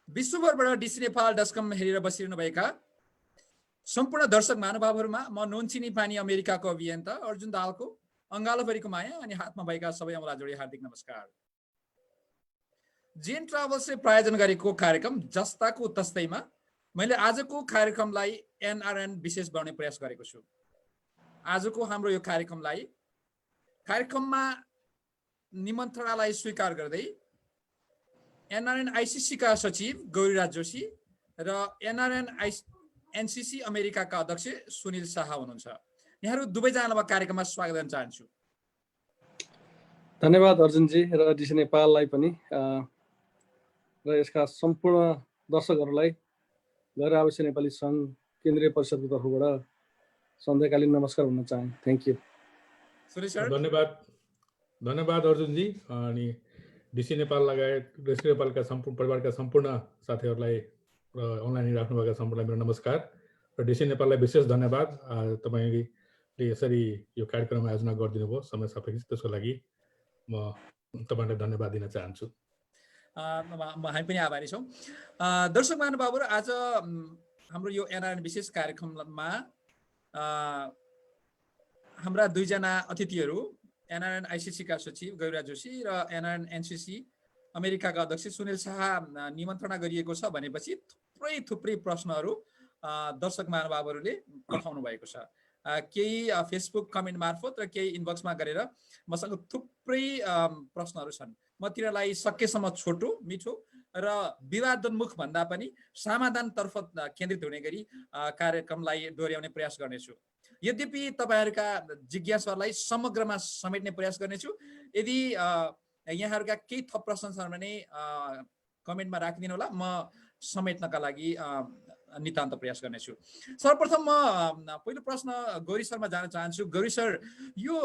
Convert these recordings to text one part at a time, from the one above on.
विश्वभरबाट DC नेपाल.com हेरेर बसिरहनुभएका सम्पूर्ण दर्शक महानुभावहरूमा म नुनचिनी पानी अमेरिकाको अभियन्ता अर्जुन दाहालको अङ्गालोभरिको माया अनि हातमा भएका सबै औँला जोडी हार्दिक नमस्कार। जेन ट्राभल्सले प्रायोजन गरेको कार्यक्रम जस्ताको तस्तैमा मैले आजको कार्यक्रमलाई एनआरएन विशेष बनाउने प्रयास गरेको छु। आजको हाम्रो यो कार्यक्रममा निमन्त्रणालाई स्वीकार गर्दै एनआरएन आइसिसी का सचिव गौरीराज जोशी र एनआरएन एनसीसी अमेरिकाका अध्यक्ष सुनिल शाह हुनुहुन्छ। यहाँहरू दुवैजनालाई कार्यक्रममा स्वागत गर्न चाहन्छु। धन्यवाद अर्जुनजी र डिसी नेपाललाई पनि र यसका सम्पूर्ण दर्शकहरूलाई गैर आवासीय नेपाली सङ्घ केन्द्रीय परिषदको तर्फबाट सन्ध्याकालीन नमस्कार भन्न चाहे। Thank you. सुनिल सर धन्यवाद अर्जुनजी अनि डिसी नेपाल लगायत डिसी नेपालका सम्पूर्ण परिवारका सम्पूर्ण साथीहरूलाई र अनलाइन राख्नुभएका सम्पूर्णलाई मेरो नमस्कार र डिसी नेपाललाई विशेष धन्यवाद। तपाईँले यसरी यो कार्यक्रम आयोजना गरिदिनु भयो समय सापेक्ष, त्यसको लागि म तपाईँलाई धन्यवाद दिन चाहन्छु। हामी पनि आभारी छौँ। दर्शक महानुभावहरू, आज हाम्रो यो एनआरएन विशेष कार्यक्रममा हाम्रा दुईजना अतिथिहरू एनआरएन आइसिसीका सचिव गौरीराज जोशी र एनआरएन एनसीसी अमेरिकाका अध्यक्ष सुनिल शाह निमन्त्रणा गरिएको छ भनेपछि थुप्रै प्रश्नहरू दर्शक महानुभावहरूले पठाउनु भएको छ। केही फेसबुक कमेन्ट मार्फत र केही इनबक्समा गरेर मसँग थुप्रै प्रश्नहरू छन्। म तिनीहरूलाई सकेसम्म छोटो मिठो र विवादोन्मुख भन्दा पनि समाधानतर्फ केन्द्रित हुने गरी कार्यक्रमलाई डोर्याउने प्रयास गर्नेछु। यद्यपि तपाईँहरूका जिज्ञासालाई समग्रमा समेट्ने प्रयास गर्नेछु। यदि यहाँहरूका केही थप प्रश्न छन् भने कमेन्टमा राखिदिनु होला, म समेट्नका लागि नितान्त प्रयास गर्नेछु। सर्वप्रथम म पहिलो प्रश्न गौरी शर्मा जान चाहन्छु। गौरी सर, यो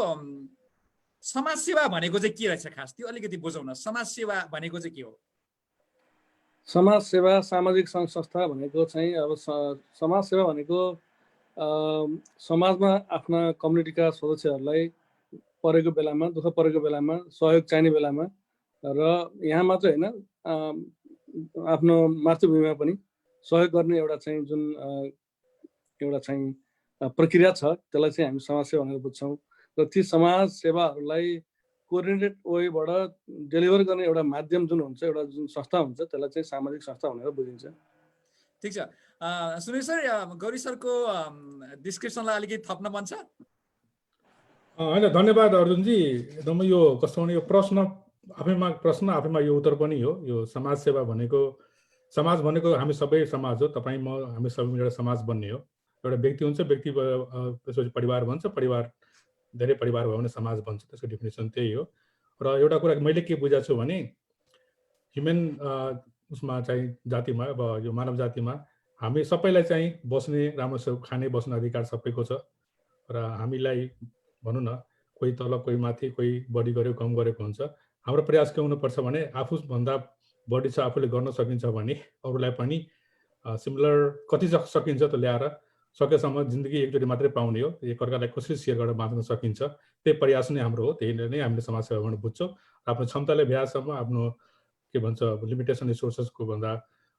समाजसेवा भनेको चाहिँ के रहेछ खास, त्यो अलिकति बुझाउन। समाजसेवा भनेको चाहिँ के हो? समाजसेवा सामाजिक सङ्घ संस्था भनेको चाहिँ अब समाजसेवा भनेको समाजमा आफ्ना कम्युनिटीका सदस्यहरूलाई परेको बेलामा, दुःख परेको बेलामा, सहयोग चाहिने बेलामा र यहाँ मात्र होइन आफ्नो मातृभूमिमा पनि सहयोग गर्ने एउटा चाहिँ जुन प्रक्रिया छ, त्यसलाई चाहिँ हामी समाजसेवा भनेर बुझ्छौँ। र ती समाज सेवाहरूलाई कोअर्डिनेटेड वेबाट डेलिभर गर्ने एउटा माध्यम जुन हुन्छ, एउटा जुन संस्था हुन्छ, त्यसलाई चाहिँ सामाजिक संस्था भनेर बुझिन्छ। ठिक छ। सुनिल सर, गौरी सरको डिस्क्रिप्सनलाई अलिकति थप्न मन छ? होइन, धन्यवाद अर्जुनजी। एकदमै यो कस्तो भने यो प्रश्न आफैमा यो उत्तर पनि हो। यो समाजसेवा भनेको, समाज भनेको हामी सबै समाज हो। तपाईँ म हामी सबै मिलेर समाज बन्ने हो। एउटा व्यक्ति हुन्छ, व्यक्ति त्यसपछि परिवार बन्छ, परिवार धेरै परिवार भयो भने समाज बन्छ। त्यसको डेफिनेसन त्यही हो। र एउटा कुरा मैले के बुझाएको छु भने ह्युमन उसमा चाहिँ जातिमा, अब यो मानव जातिमा हामी सबैलाई चाहिँ बस्ने, राम्रोसँग खाने बस्ने अधिकार सबैको छ। र हामीलाई भनौँ न, कोही तल कोही माथि, कोही बढी गरेको कम गरेको हुन्छ। हाम्रो प्रयास के हुनुपर्छ भने आफूभन्दा बढी छ आफूले गर्न सकिन्छ भने अरूलाई पनि सिमिलर कति सकिन्छ त्यो ल्याएर सकेसम्म जिन्दगी एकचोटि मात्रै पाउने हो। एकअर्कालाई कसरी सेयर गरेर बाँच्न सकिन्छ, त्यही प्रयास नै हाम्रो हो। त्यही नै हामीले समाजसेवा भनेर बुझ्छौँ। आफ्नो क्षमताले भ्याएसम्म आफ्नो के भन्छ लिमिटेसन रिसोर्सेसको भन्दा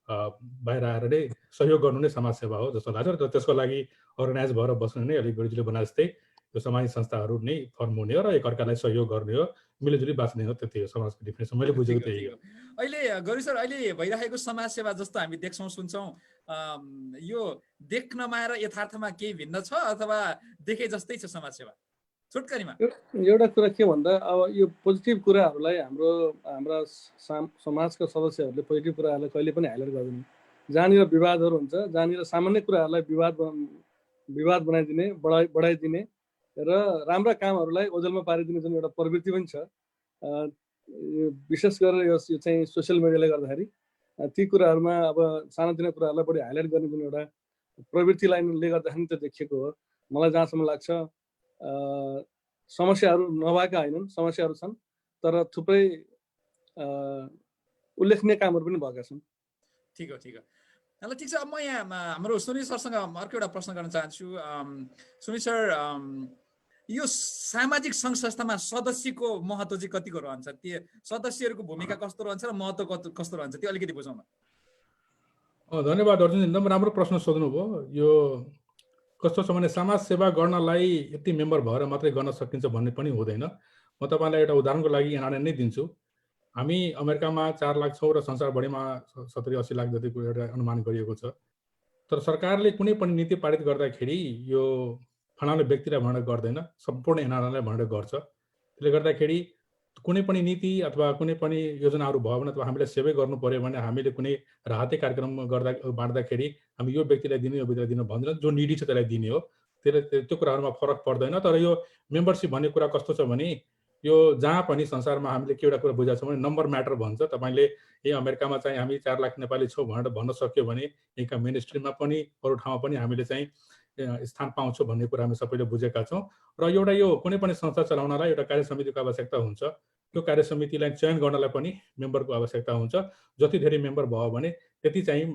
बाहिर आएर नै सहयोग गर्नु नै समाजसेवा हो जस्तो लाग्छ। र त्यसको लागि अर्गनाइज भएर बस्नु नै अलिक गौरीजीले भने जस्तै यो सामाजिक संस्थाहरू नै फर्म हुने हो र एकअर्कालाई सहयोग गर्ने हो, मिलिजुली बाँच्ने हो। त्यही हो समाजको डिफिनेसन, मैले बुझेको त्यही हो। अहिले गौरी सर, अहिले भइरहेको समाजसेवा जस्तो हामी देख्छौँ सुन्छौँ, यो देख्नमा र यथार्थमा केही भिन्न छ अथवा देखे जस्तै छ समाजसेवा? छोटकरीमा एउटा कुरा के भन्दा, अब यो पोजिटिभ कुराहरूलाई हाम्रा समाजका सदस्यहरूले पोजिटिभ कुराहरूलाई कहिले पनि हाइलाइट गर्दैन। जहाँनिर विवादहरू हुन्छ, जहाँनिर सामान्य कुराहरूलाई विवाद बनाइदिने, बढाइदिने र राम्रा कामहरूलाई ओझेलमा पारिदिने जुन एउटा प्रवृत्ति पनि छ, विशेष गरेर यो चाहिँ सोसियल मिडियाले गर्दाखेरि ती कुराहरूमा अब सानोतिनो कुराहरूलाई बढी हाइलाइट गर्ने जुन एउटा प्रवृत्तिले गर्दाखेरि त्यो देखिएको हो। मलाई जहाँसम्म लाग्छ समस्याहरू नभएका होइनन्, समस्याहरू छन्, तर थुप्रै उल्लेखनीय कामहरू पनि भएका छन्। ठिक हो। ल ठिक छ। अब म यहाँ हाम्रो सुनिल सरसँग अर्को एउटा प्रश्न गर्न चाहन्छु। सुनिल सर, यो सामाजिक सङ्घ संस्थामा सदस्यको महत्त्व चाहिँ कतिको रहन्छ? त्यो सदस्यहरूको भूमिका कस्तो रहन्छ र महत्त्व कस्तो रहन्छ, त्यो अलिकति बुझाउन। धन्यवाद अर्जुन, एकदम राम्रो प्रश्न सोध्नुभयो। यो कस्तो छ भने समाज सेवा गर्नलाई यति मेम्बर भएर मात्रै गर्न सकिन्छ भन्ने पनि हुँदैन। म तपाईँलाई एउटा उदाहरणको लागि एनआरएन नै दिन्छु। हामी अमेरिकामा 4 लाख छौँ र संसारभरिमा 70-80 लाख जतिको एउटा अनुमान गरिएको छ। तर सरकारले कुनै पनि नीति पारित गर्दाखेरि यो फलानु व्यक्तिलाई भनेर गर्दैन, सम्पूर्ण एनआरएनलाई भनेर गर्छ। त्यसले गर्दाखेरि कुनै पनि नीति अथवा कुनै पनि योजनाहरू भयो भने अथवा हामीलाई सेवै गर्नु पर्यो भने हामीले कुनै राहतै कार्यक्रम गर्दा बाँड्दाखेरि हामी यो व्यक्तिलाई दिने यो व्यक्तिलाई दिनु भन्दैन, जो निडी छ त्यसलाई दिने हो। त्यसले त्यो कुराहरूमा फरक पर्दैन। तर यो मेम्बरसिप भन्ने कुरा कस्तो छ भने यो जहाँ पनि संसारमा हामीले के एउटा कुरा बुझाएको छौँ भने नम्बर म्याटर भन्छ। तपाईँले अमेरिकामा चाहिँ हामी 4 लाख नेपाली छौँ भनेर भन्न सक्यो भने यहीँका मेन स्ट्रिममा पनि अरू ठाउँमा पनि हामीले चाहिँ स्थान पाउँछौँ भन्ने कुरा हामी सबैले बुझेका छौँ। र एउटा यो कुनै पनि संस्था चलाउनलाई एउटा कार्य समितिको आवश्यकता हुन्छ। त्यो कार्य समितिलाई चयन गर्नलाई पनि मेम्बरको आवश्यकता हुन्छ। जति धेरै मेम्बर भयो भने त्यति चाहिँ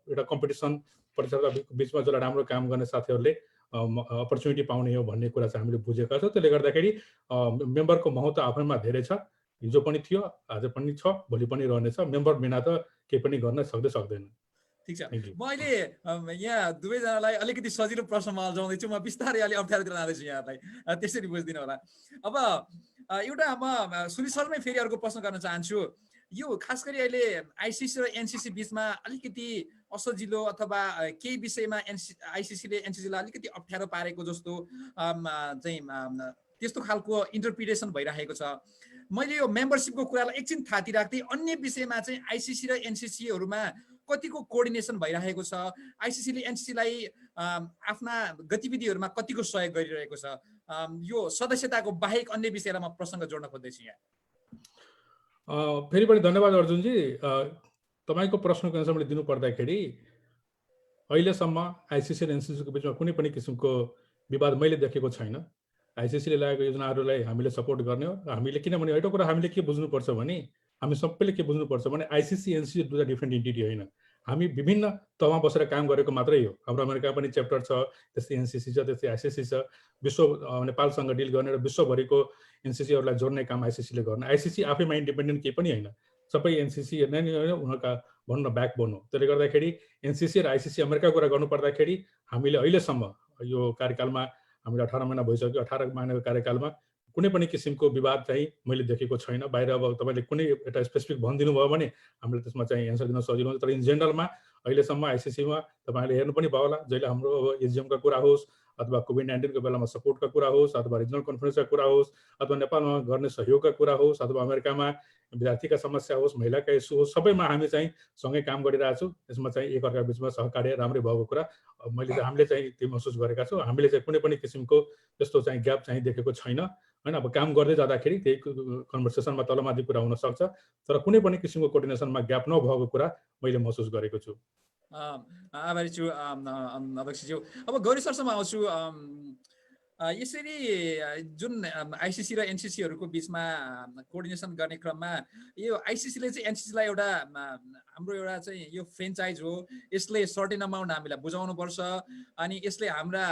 एउटा कम्पिटिसन प्रतिस्पर्धा बिचमा जसलाई राम्रो काम गर्ने साथीहरूले अपर्च्युनिटी पाउने हो भन्ने कुरा चाहिँ हामीले बुझेका छौँ। त्यसले गर्दाखेरि मेम्बरको महत्त्व आफैमा धेरै छ। हिजो पनि थियो, आज पनि छ, भोलि पनि रहनेछ। मेम्बर बिना त केही पनि गर्न सक्दैन। ठिक छ, म अहिले यहाँ दुवैजनालाई अलिकति सजिलो प्रश्नमा अल्झाउँदैछु। म बिस्तारै अलि अप्ठ्यारोतिर लाँदैछु यहाँलाई, त्यसरी बुझिदिनु होला। अब एउटा म सुनिल सरमै फेरि अर्को प्रश्न गर्न चाहन्छु। यो खास गरी अहिले आइसिसी र एनसिसी बिचमा अलिकति असजिलो अथवा केही विषयमा आइसिसीले एनसिसीलाई अलिकति अप्ठ्यारो पारेको जस्तो चाहिँ त्यस्तो खालको इन्टरप्रिटेसन भइरहेको छ। मैले यो मेम्बरसिपको कुरालाई एकछिन थाती राख्दै अन्य विषयमा चाहिँ आइसिसी र एनसिसीहरूमा कतिको कोअर्डिनेसन भइरहेको छ, आइसिसीले एनसिसीलाई आफ्ना गतिविधिहरूमा कतिको सहयोग गरिरहेको छ, यो सदस्यताको बाहेक अन्य विषयलाई म प्रसङ्ग जोड्न खोज्दैछु यहाँ। फेरि पनि धन्यवाद अर्जुनजी। तपाईँको प्रश्नको एन्सर मैले दिनु पर्दाखेरि अहिलेसम्म आइसिसी र एनसिसीको बिचमा कुनै पनि किसिमको विवाद मैले देखेको छैन। आइसिसीले ल्याएको योजनाहरूलाई हामीले सपोर्ट गर्ने हो। हामीले किनभने एउटा कुरा हामीले के बुझ्नुपर्छ भने हामी सबैले के बुझ्नुपर्छ भने आइसिसी एनसिसी दुईवटा डिफ्रेन्ट इन्टिटी होइन। हामी विभिन्न तहमा बसेर काम गरेको मात्रै हो। हाम्रो अमेरिका पनि च्याप्टर छ, त्यस्तै एनसिसी छ, त्यस्तै आइसिसी छ। विश्व नेपालसँग डिल गर्ने र विश्वभरिको एनसिसीहरूलाई जोड्ने काम आइसिसीले गर्ने। आइसिसी आफैमा इन्डिपेन्डेन्ट केही पनि होइन, सबै एनसिसी नै उनीहरूका भनौँ न ब्याकबोन हो। त्यसले गर्दाखेरि एनसिसी र आइसिसी अमेरिकाको कुरा गर्नु पर्दाखेरि हामीले अहिलेसम्म यो कार्यकालमा हामीले 18 महिना भइसक्यो। 18 महिनाको कार्यकालमा कुनै पनि किसिमको विवाद चाहिँ मैले देखेको छैन। बाहिर अब तपाईँले कुनै एउटा स्पेसिफिक भनिदिनु भयो भने हामीले त्यसमा चाहिँ एन्सर दिन सजिलो हुन्छ। तर इन जेनरलमा अहिलेसम्म आइसिसीमा तपाईँले हेर्नु पनि भयो होला, जहिले हाम्रो अब एजिएमका कुरा होस् अथवा कोभिड-19 को बेलामा सपोर्टका कुरा होस् अथवा रिजनल कन्फरेन्सका कुरा होस् अथवा नेपालमा गर्ने सहयोगका कुरा होस् अथवा अमेरिकामा विद्यार्थीका समस्या होस्, महिलाका इस्यु होस्, सबैमा हामी चाहिँ सँगै काम गरिरहेको छौँ। यसमा चाहिँ एकअर्का बिचमा सहकार्य राम्रै भएको कुरा हामीले चाहिँ त्यो महसुस गरेका छौँ। हामीले चाहिँ कुनै पनि किसिमको त्यस्तो चाहिँ ग्याप चाहिँ देखेको छैन होइन। अब काम गर्दै जाँदाखेरि त्यही कन्भर्सेसनमा तलमाथि कुरा हुनसक्छ, तर कुनै पनि किसिमको कोअर्डिनेसनमा ग्याप नभएको कुरा मैले महसुस गरेको छु। आभारी छु अध्यक्षज्यू। अब गौरी सरसम्म आउँछु। यसरी जुन आइसिसी र एनसिसीहरूको बिचमा कोअर्डिनेसन गर्ने क्रममा यो आइसिसीले चाहिँ एनसिसीलाई एउटा हाम्रो एउटा चाहिँ यो फ्रेन्चाइज हो, यसले सर्टेन अमाउन्ट हामीलाई बुझाउनुपर्छ अनि यसले हाम्रा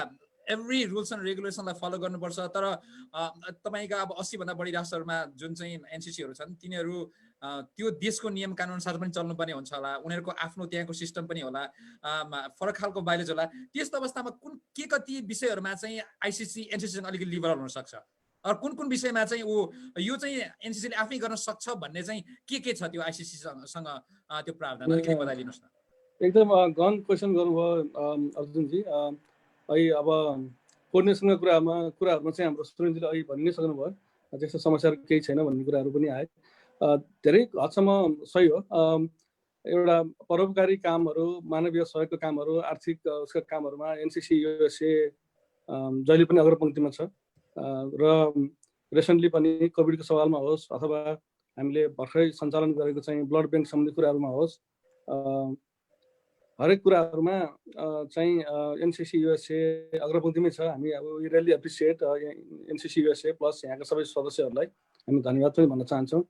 एभ्री रुल्स एन्ड रेगुलेसनलाई फलो गर्नुपर्छ। तर तपाईँका अब 80 भन्दा बढी राष्ट्रहरूमा जुन चाहिँ एनसिसीहरू छन् तिनीहरू त्यो देशको नियम कानुन अनुसार पनि चल्नुपर्ने हुन्छ होला, उनीहरूको आफ्नो त्यहाँको सिस्टम पनि होला, फरक खालको बाइलेज होला। त्यस्तो अवस्थामा के कति विषयहरूमा चाहिँ आइसिसी एनसिसीसँग अलिकति लिबरल हुनसक्छ, कुन कुन विषयमा चाहिँ यो चाहिँ एनसिसीले आफै गर्न सक्छ भन्ने चाहिँ के छ त्यो आइसिसीसँग त्यो प्रावधान अलिकति बताइदिनुहोस् न। एकदम गहन क्वेसन गर्नुभयो अर्जुनजी। है अब कोअर्डिनेसनको कुराहरूमा चाहिँ हाम्रो सुनिलजीले अहिले भनि नै सक्नुभयो, त्यस्तो समस्याहरू केही छैन भन्ने कुराहरू पनि आए। धेरै हदसम्म सही हो। एउटा परोपकारी कामहरू, मानवीय सहयोगको कामहरू, आर्थिक उसका कामहरूमा एनसिसी युएसए जहिले पनि अग्रपङ्क्तिमा छ। र रिसेन्टली पनि कोभिडको सवालमा होस् अथवा हामीले भर्खरै सञ्चालन गरेको चाहिँ ब्लड ब्याङ्क सम्बन्धी कुराहरूमा होस्, हरेक कुराहरूमा चाहिँ एनसिसी युएसए अग्रपङ्क्तिमै छ। हामी अब we really appreciate NCC USA plus यहाँका सबै सदस्यहरूलाई हामी धन्यवाद पनि भन्न चाहन्छौँ।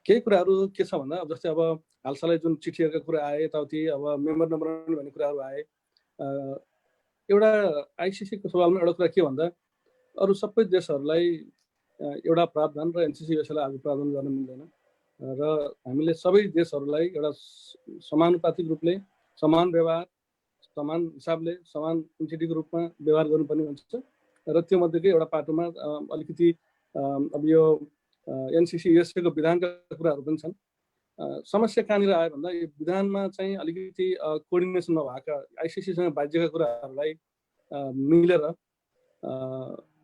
केही कुराहरू के छ भन्दा अब जस्तै अब हालसालै जुन चिठीहरूका कुरा आए, यताउति अब मेम्बर नम्बर भन्ने कुराहरू आए। एउटा आइसिसीको सवालमा एउटा कुरा के भन्दा अरू सबै देशहरूलाई एउटा प्रावधान र एनसिसी युएसएलाई आज प्रावधान गर्न मिल्दैन र हामीले सबै देशहरूलाई एउटा समानुपातिक रूपले समान व्यवहार, समान हिसाबले, समान इन्टिटीको रूपमा व्यवहार गर्नुपर्ने हुन्छ र त्यो मध्येकै एउटा पाटोमा अलिकति अब यो एनसीसी युएसएको विधानका कुराहरू पनि छन्। समस्या कहाँनिर आयो भन्दा यो विधानमा चाहिँ अलिकति कोअर्डिनेसन नभएका आइसिसीसँग बाध्यका कुराहरूलाई मिलेर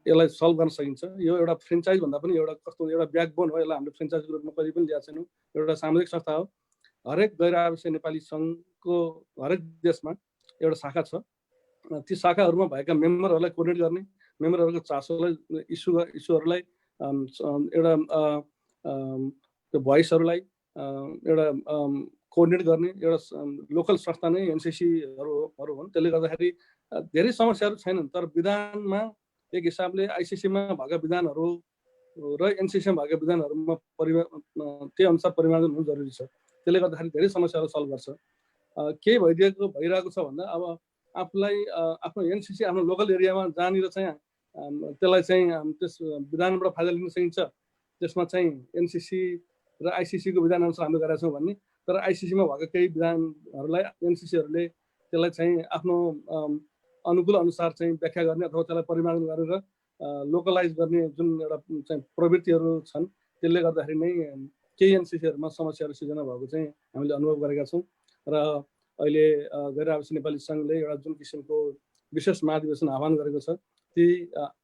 यसलाई सल्भ गर्न सकिन्छ। यो एउटा फ्रेन्चाइज भन्दा पनि एउटा कस्तो एउटा ब्याकबोन हो, यसलाई हामीले फ्रेन्चाइजको रूपमा कहिले पनि ल्याएको छैनौँ। एउटा सामुदायिक संस्था हो। हरेक गैर आवासीय नेपाली सङ्घको हरेक देशमा एउटा शाखा छ। ती शाखाहरूमा भएका मेम्बरहरूलाई कोअर्डिनेट गर्ने, मेम्बरहरूको चासोलाई इस्युहरूलाई एउटा त्यो भोइसहरूलाई एउटा कोअर्डिनेट गर्ने एउटा लोकल संस्था नै एनसीसीहरू हुन्। त्यसले गर्दाखेरि धेरै समस्याहरू छैनन्। तर विधानमा एक हिसाबले आइसिसीमा भएका विधानहरू र एनसीसीमा भएका विधानहरूमा त्यही अनुसार परिमार्जन हुनु जरुरी छ। त्यसले गर्दाखेरि धेरै समस्याहरू सल्भ गर्छ। के भइरहेको छ भन्दा अब आफूलाई आफ्नो एनसीसी आफ्नो लोकल एरियामा जहाँनिर चाहिँ त्यसलाई चाहिँ त्यस विधानबाट फाइदा लिन सकिन्छ, त्यसमा चाहिँ एनसीसी र आइसिसीको विधान अनुसार हामीले गरेका छौँ भन्ने। तर आइसिसीमा भएको केही विधानहरूलाई एनसीसीहरूले त्यसलाई चाहिँ आफ्नो अनुकूल अनुसार चाहिँ व्याख्या गर्ने अथवा त्यसलाई परिमार्जन गरेर लोकलाइज गर्ने जुन एउटा चाहिँ प्रवृत्तिहरू छन्, त्यसले गर्दाखेरि नै केही एनसीसीहरूमा समस्याहरू सिर्जना भएको चाहिँ हामीले अनुभव गरेका छौँ। र अहिले गैर आवासीय नेपाली सङ्घले एउटा जुन किसिमको विशेष महाधिवेशन आह्वान गरेको छ, ती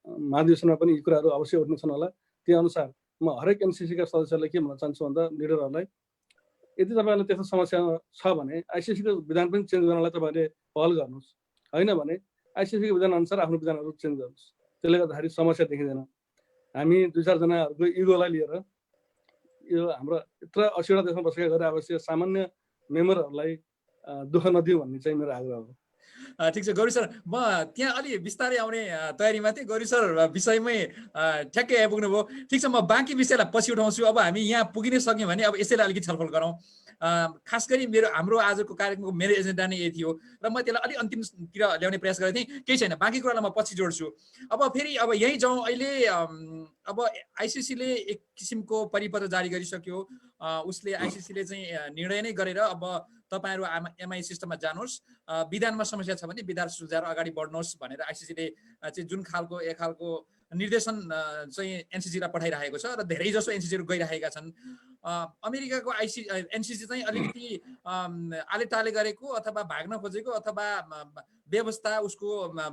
महाधिवेशनमा पनि यी कुराहरू अवश्य उठ्नेछन् होला। त्यही अनुसार म हरेक एनसीसीका सदस्यहरूलाई के भन्न चाहन्छु भन्दा लिडरहरूलाई, यदि तपाईँहरूलाई त्यस्तो समस्या छ भने आइसिसीको विधान पनि चेन्ज गर्नलाई तपाईँहरूले पहल गर्नुहोस्। होइन भने आइसिसीको विधान अनुसार आफ्नो विधानहरू चेन्ज गर्नुहोस्। त्यसले गर्दाखेरि समस्या देखिँदैन। हामी 2-4 जनाहरूको इगोलाई लिएर यो हाम्रो यत्र 80वटा देशमा बसेका गैर आवासीय सामान्य मेम्बरहरूलाई दुःख नदिउँ भन्ने चाहिँ मेरो आग्रह हो। ठिक छ गौरी सर, म त्यहाँ अलि बिस्तारै आउने तयारीमा थिएँ। गौरी सर विषयमै ठ्याक्कै आइपुग्नु भयो। ठिक छ, म बाँकी विषयलाई पछि उठाउँछु। अब हामी यहाँ पुगिनै सक्यौँ भने अब यसैलाई अलिकति छलफल गरौँ। खास गरी हाम्रो आजको कार्यक्रमको मेरो एजेन्डा नै यही थियो र म त्यसलाई अलिक अन्तिमतिर ल्याउने प्रयास गरेको थिएँ। केही छैन, बाँकी कुरालाई म पछि जोड्छु। अब फेरि अब यहीँ जाउँ। अहिले अब आइसिसीले एक किसिमको परिपत्र जारी गरिसक्यो। उसले आइसिसीले चाहिँ निर्णय नै गरेर अब तपाईँहरू एमआई सिस्टममा जानुहोस्, विधानमा समस्या छ भने विधान सुझाएर अगाडि बढ्नुहोस् भनेर आइसिसीले चाहिँ जुन खालको एक खालको निर्देशन चाहिँ एनसीसीलाई पठाइरहेको छ र धेरै जसो एनसीसीहरू गइरहेका छन्। अमेरिकाको एनसीसी चाहिँ अलिकति आले ताले गरेको अथवा भाग्न खोजेको अथवा व्यवस्था उसको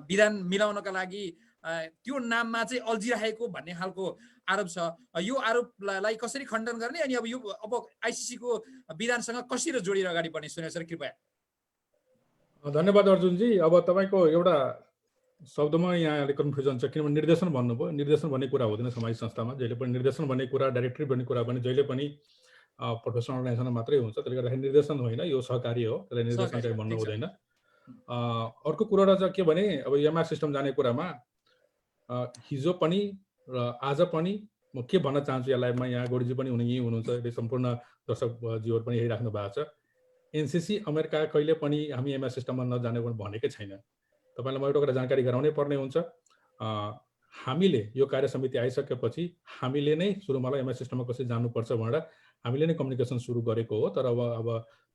विधान मिलाउनका लागि त्यो नाममा चाहिँ अल्झिरहेको भन्ने खालको आरोप छ। यो आरोपलाई कसरी खण्डन गर्ने अनि अब आइसिसीको विधानसँग कसरी जोडेर अगाडि बढ्ने सुनिल सर कृपया। धन्यवाद अर्जुनजी। अब तपाईँको एउटा शब्दमा यहाँ अलिक कन्फ्युजन छ, किनभने निर्देशन भन्नुभयो। निर्देशन भन्ने कुरा हुँदैन सामाजिक संस्थामा। जहिले पनि निर्देशन भन्ने कुरा, डाइरेक्टिभ भन्ने कुरा पनि जहिले पनि प्रोफेसनल अर्गनाइजेसनमा मात्रै हुन्छ। त्यसले गर्दाखेरि निर्देशन होइन, यो सहकारी हो, त्यसलाई निर्देशन चाहिँ भन्नु हुँदैन। अर्को कुरा चाहिँ के भने अब एमआई सिस्टम जाने कुरामा हिजो पनि र आज पनि म के भन्न चाहन्छु यसलाई, म यहाँ गौरीजी पनि यहीँ हुनुहुन्छ, यसले सम्पूर्ण दर्शकजीहरू पनि यही राख्नु भएको छ। एनसीसी अमेरिका कहिले पनि हामी एमआई सिस्टममा नजाने भनेकै छैन। तपाईँलाई म एउटा कुरा जानकारी गराउनै पर्ने हुन्छ। हामीले यो कार्य समिति आइसकेपछि हामीले नै सुरुमा एमआई सिस्टममा कसरी जानुपर्छ भनेर हामीले नै कम्युनिकेसन सुरु गरेको हो। तर अब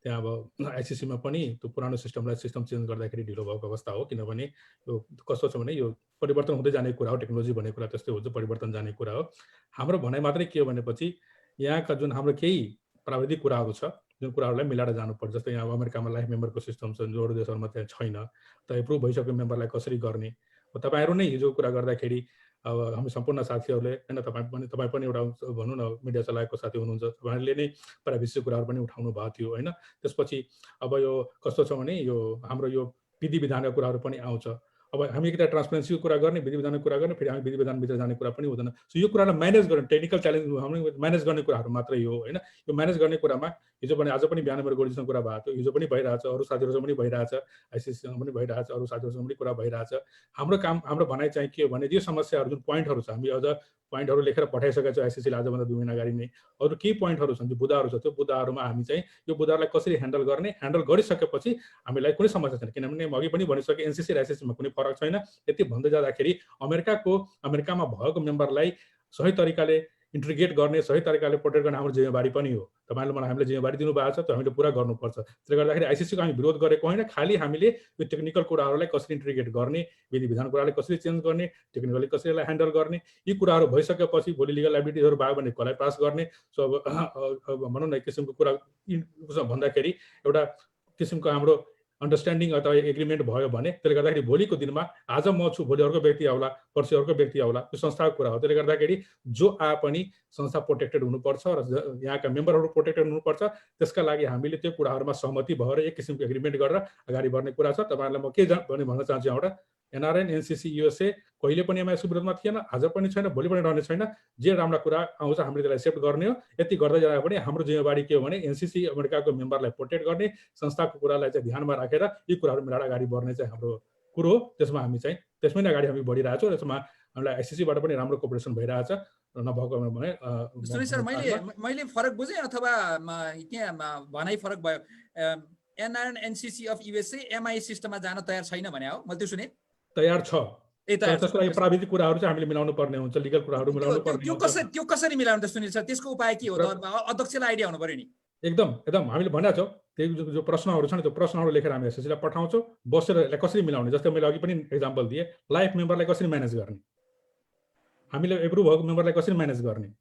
त्यहाँ अब आइसिसीमा पनि त्यो पुरानो सिस्टमलाई सिस्टम चेन्ज गर्दाखेरि ढिलो भएको अवस्था हो। किनभने यो कस्तो छ भने यो परिवर्तन हुँदै जाने कुरा हो। टेक्नोलोजी भन्ने कुरा त्यस्तै हुन्छ, परिवर्तन जाने कुरा हो। हाम्रो भनाइ मात्रै के हो भनेपछि यहाँका जुन हाम्रो केही प्राविधिक कुराहरू छ, जुन कुराहरूलाई मिलाएर जानुपर्छ। जस्तै यहाँ अमेरिकामा लाइफ मेम्बरको सिस्टम छ, जो अरू देशहरूमा त्यहाँ छैन। त एप्रुभ भइसकेको मेम्बरलाई कसरी गर्ने, तपाईँहरू नै हिजो कुरा गर्दाखेरि अब हामी सम्पूर्ण साथीहरूले होइन, तपाईँ पनि एउटा भनौँ न मिडिया चलाएको साथी हुनुहुन्छ, तपाईँहरूले नै प्राइभेसी कुराहरू पनि उठाउनु भएको थियो होइन। त्यसपछि अब यो कस्तो छ भने यो हाम्रो यो विधि विधानका कुराहरू पनि आउँछ। अब हामी एकता ट्रान्सपेरेन्सीको कुरा गर्ने, विधि विधानको कुरा गर्ने, फेरि हामी विधि विधानभित्र जाने कुरा पनि हुँदैन। सो यो कुरालाई म्यानेज गर्ने टेक्निकल च्यालेन्ज हामी म्यानेज गर्ने कुराहरू मात्रै हो होइन। यो म्यानेज गर्ने कुरामा हिजो पनि आज पनि बिहान मेरो गोलीसँग कुरा भएको थियो, हिजो पनि भइरहेछ, अरू साथीहरूसँग पनि भइरहेछ, आइसिसीसँग पनि भइरहेछ, अरू साथीहरूसँग पनि कुरा भइरहेछ। हाम्रो काम, हाम्रो भनाइ चाहिँ के हो भने यो समस्याहरू जुन पोइन्टहरू छ, हामी अझ पोइन्टहरू लेखेर पठाइसकेका छौँ आइसिसीले आजभन्दा 2 महिना अगाडि नै। अरू केही पोइन्टहरू छन्, जो बुदाहरू छ, त्यो बुदाहरूमा हामी चाहिँ यो बुदाहरूलाई कसरी ह्यान्डल गर्ने, ह्यान्डल गरिसकेपछि हामीलाई कुनै समस्या छैन। किनभने म अघि पनि भनिसकेँ एनसीसी र आइसिसीमा कुनै फरक छैन। यति भन्दै जाँदाखेरि अमेरिकामा भएको मेम्बरलाई सही तरिकाले इन्टिग्रेट गर्ने सही तरिकाले प्रोटेक्ट गर्ने हाम्रो जिम्मेवारी पनि हो। तपाईँले मलाई हामीले जिम्मेवारी दिनुभएको छ, त्यो हामीले पुरा गर्नुपर्छ। त्यसले गर्दाखेरि आइसिसीको हामी विरोध गरेको होइन, खालि हामीले यो टेक्निकल कुराहरूलाई कसरी इन्टिग्रेट गर्ने, विधि विधान कुरालाई कसरी चेन्ज गर्ने, टेक्निकली कसरी यसलाई ह्यान्डल गर्ने, यी कुराहरू भइसकेपछि भोलि लिगल लाइबिलिटीहरू भयो भने कसलाई पास गर्ने। सो अब भनौँ न एक किसिमको कुरा भन्दाखेरि एउटा किसिमको हाम्रो अन्डरस्ट्यान्डिङ अथवा एग्रिमेन्ट भयो भने त्यसले गर्दाखेरि भोलिको दिनमा आज म छु, भोलि अर्को व्यक्ति आउला, पर्सि अर्को व्यक्ति आउला, यो संस्थाको कुरा हो। त्यसले गर्दाखेरि जो आए पनि संस्था प्रोटेक्टेड हुनुपर्छ र यहाँका मेम्बरहरू प्रोटेक्टेड हुनुपर्छ। त्यसका लागि हामीले त्यो कुराहरूमा सहमति भएर एक किसिमको एग्रिमेन्ट गरेर अगाडि बढ्ने कुरा छ। तपाईँहरूलाई म के भन्न चाहन्छु, एउटा एनआरएन एनसिसी युएसए कहिले पनि एमआइएसको विरोधमा थिएन, आज पनि छैन, भोलि पनि रहने छैन। जे राम्रो कुरा आउँछ हामीले त्यसलाई एक्सेप्ट गर्ने हो। यति गर्दै जाँदा पनि हाम्रो जिम्मेवारी के हो भने एनसिसी अमेरिकाको मेम्बरलाई प्रोटेक्ट गर्ने, संस्थाको कुरालाई चाहिँ ध्यानमा राखेर यी कुराहरू मिलाएर अगाडि बढ्ने चाहिँ हाम्रो कुरो हो। त्यसमा हामी चाहिँ त्यसमै नै अगाडि हामी बढिरहेछौँ। त्यसमा हामीलाई आइसिसीबाट पनि राम्रो कोअपरेसन भइरहेछ। नभएको भने सुनिल सर, मैले फरक बुझेँ अथवा त्यहाँ भनाइ फरक भयो। NRN NCC of USA MI सिस्टममा जान तयार छैन भने हो, मैले त्यो सुने। तयार छ, त्यसको लागि प्राविधिक कुराहरू चाहिँ हामीले मिलाउनु पर्ने हुन्छ, लिगल कुराहरू मिलाउनु पर्ने हुन्छ। त्यो कसरी मिलाउनु त सुनिल सर? त्यसको उपाय के हो त? अध्यक्षलाई आइडिया हुनु पर्यो नि। एकदम हामीले भनेको छौँ, त्यही जो प्रश्नहरू छन् त्यो प्रश्नहरू लेखेर हामी एसएससीलाई पठाउँछौँ। बसेर यसलाई कसरी मिलाउने, जस्तै मैले अघि पनि एक्जाम्पल दिएँ, लाइफ मेम्बरलाई कसरी म्यानेज गर्ने, हामीले एप्रुभ भएको मेम्बरलाई कसरी म्यानेज गर्ने।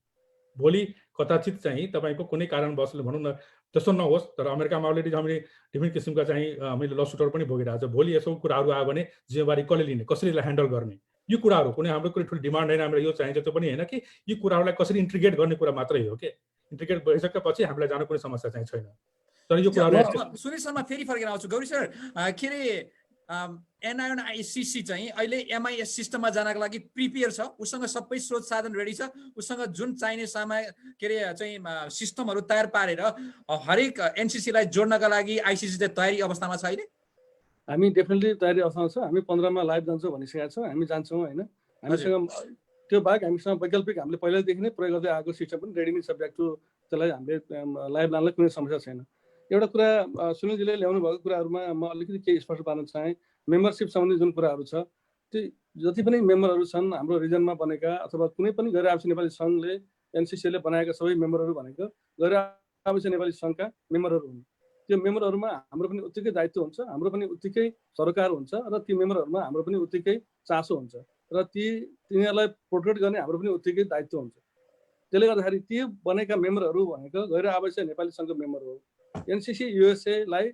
भोलि कदाचित चाहिँ तपाईँको कुनै कारणवशले भनौँ न त्यस्तो नहोस्, तर अमेरिकामा अलरेडी हामीले डिफ्रेन्ट किसिमका चाहिँ हामीले लसुटहरू पनि भोगिरहेको छ। भोलि यसो कुराहरू आयो भने जिम्मेवारी कसले लिने, कसरी यसलाई ह्यान्डल गर्ने, यो कुराहरू कुनै हाम्रो कुनै ठुलो डिमान्ड होइन, हामीलाई यो चाहिन्छ त्यो पनि होइन कि यी कुराहरूलाई कसरी इन्टिग्रेट गर्ने कुरा मात्रै हो कि इन्टिग्रेट भइसकेपछि हामीलाई जानु कुनै समस्या चाहिँ छैन। तर यो कुराहरू सुनिल शर्मा फेरि फर्केर आउँछु। गौरी सर, के अरे एनआरएन आइसिसी चाहिँ अहिले एमआइएस सिस्टममा जानको लागि प्रिपेयर छ, उसँग सबै स्रोत साधन रेडी छ, उसँग जुन चाहिने के अरे चाहिँ सिस्टमहरू तयार पारेर हरेक एनसिसीलाई जोड्नका लागि आइसिसी चाहिँ तयारी अवस्थामा छ अहिले? हामी डेफिनेटली तयारी अवस्थामा छ। हामी 15 मा लाइभ जान्छौँ भनिसकेका छौँ, हामी जान्छौँ होइन। हामीसँग त्यो बाहेक हामीसँग वैकल्पिक हामीले पहिल्यैदेखि नै प्रयोग गर्दै आएको सिस्टम पनि रेडी नै छ, ब्याक टु त्यसलाई हामीले लाइभ लानलाई कुनै समस्या छैन। एउटा कुरा सुनिलजीले ल्याउनु भएको कुराहरूमा म अलिकति केही स्पष्ट पार्न चाहेँ। मेम्बरसिप सम्बन्धी जुन कुराहरू छ, त्यो जति पनि मेम्बरहरू छन् हाम्रो रिजनमा बनेका अथवा कुनै पनि गैर आवासीय नेपाली सङ्घले एनसिसीले बनाएका सबै मेम्बरहरू भनेको गैर आवासीय नेपाली सङ्घका मेम्बरहरू हुन्। त्यो मेम्बरहरूमा हाम्रो पनि उत्तिकै दायित्व हुन्छ, हाम्रो पनि उत्तिकै सरकार हुन्छ र ती मेम्बरहरूमा हाम्रो पनि उत्तिकै चासो हुन्छ र तिनीहरूलाई प्रोटेक्ट गर्ने हाम्रो पनि उत्तिकै दायित्व हुन्छ। त्यसले गर्दाखेरि ती बनेका मेम्बरहरू भनेको गैर आवासीय नेपाली सङ्घको मेम्बर हो। एनसिसी युएसएलाई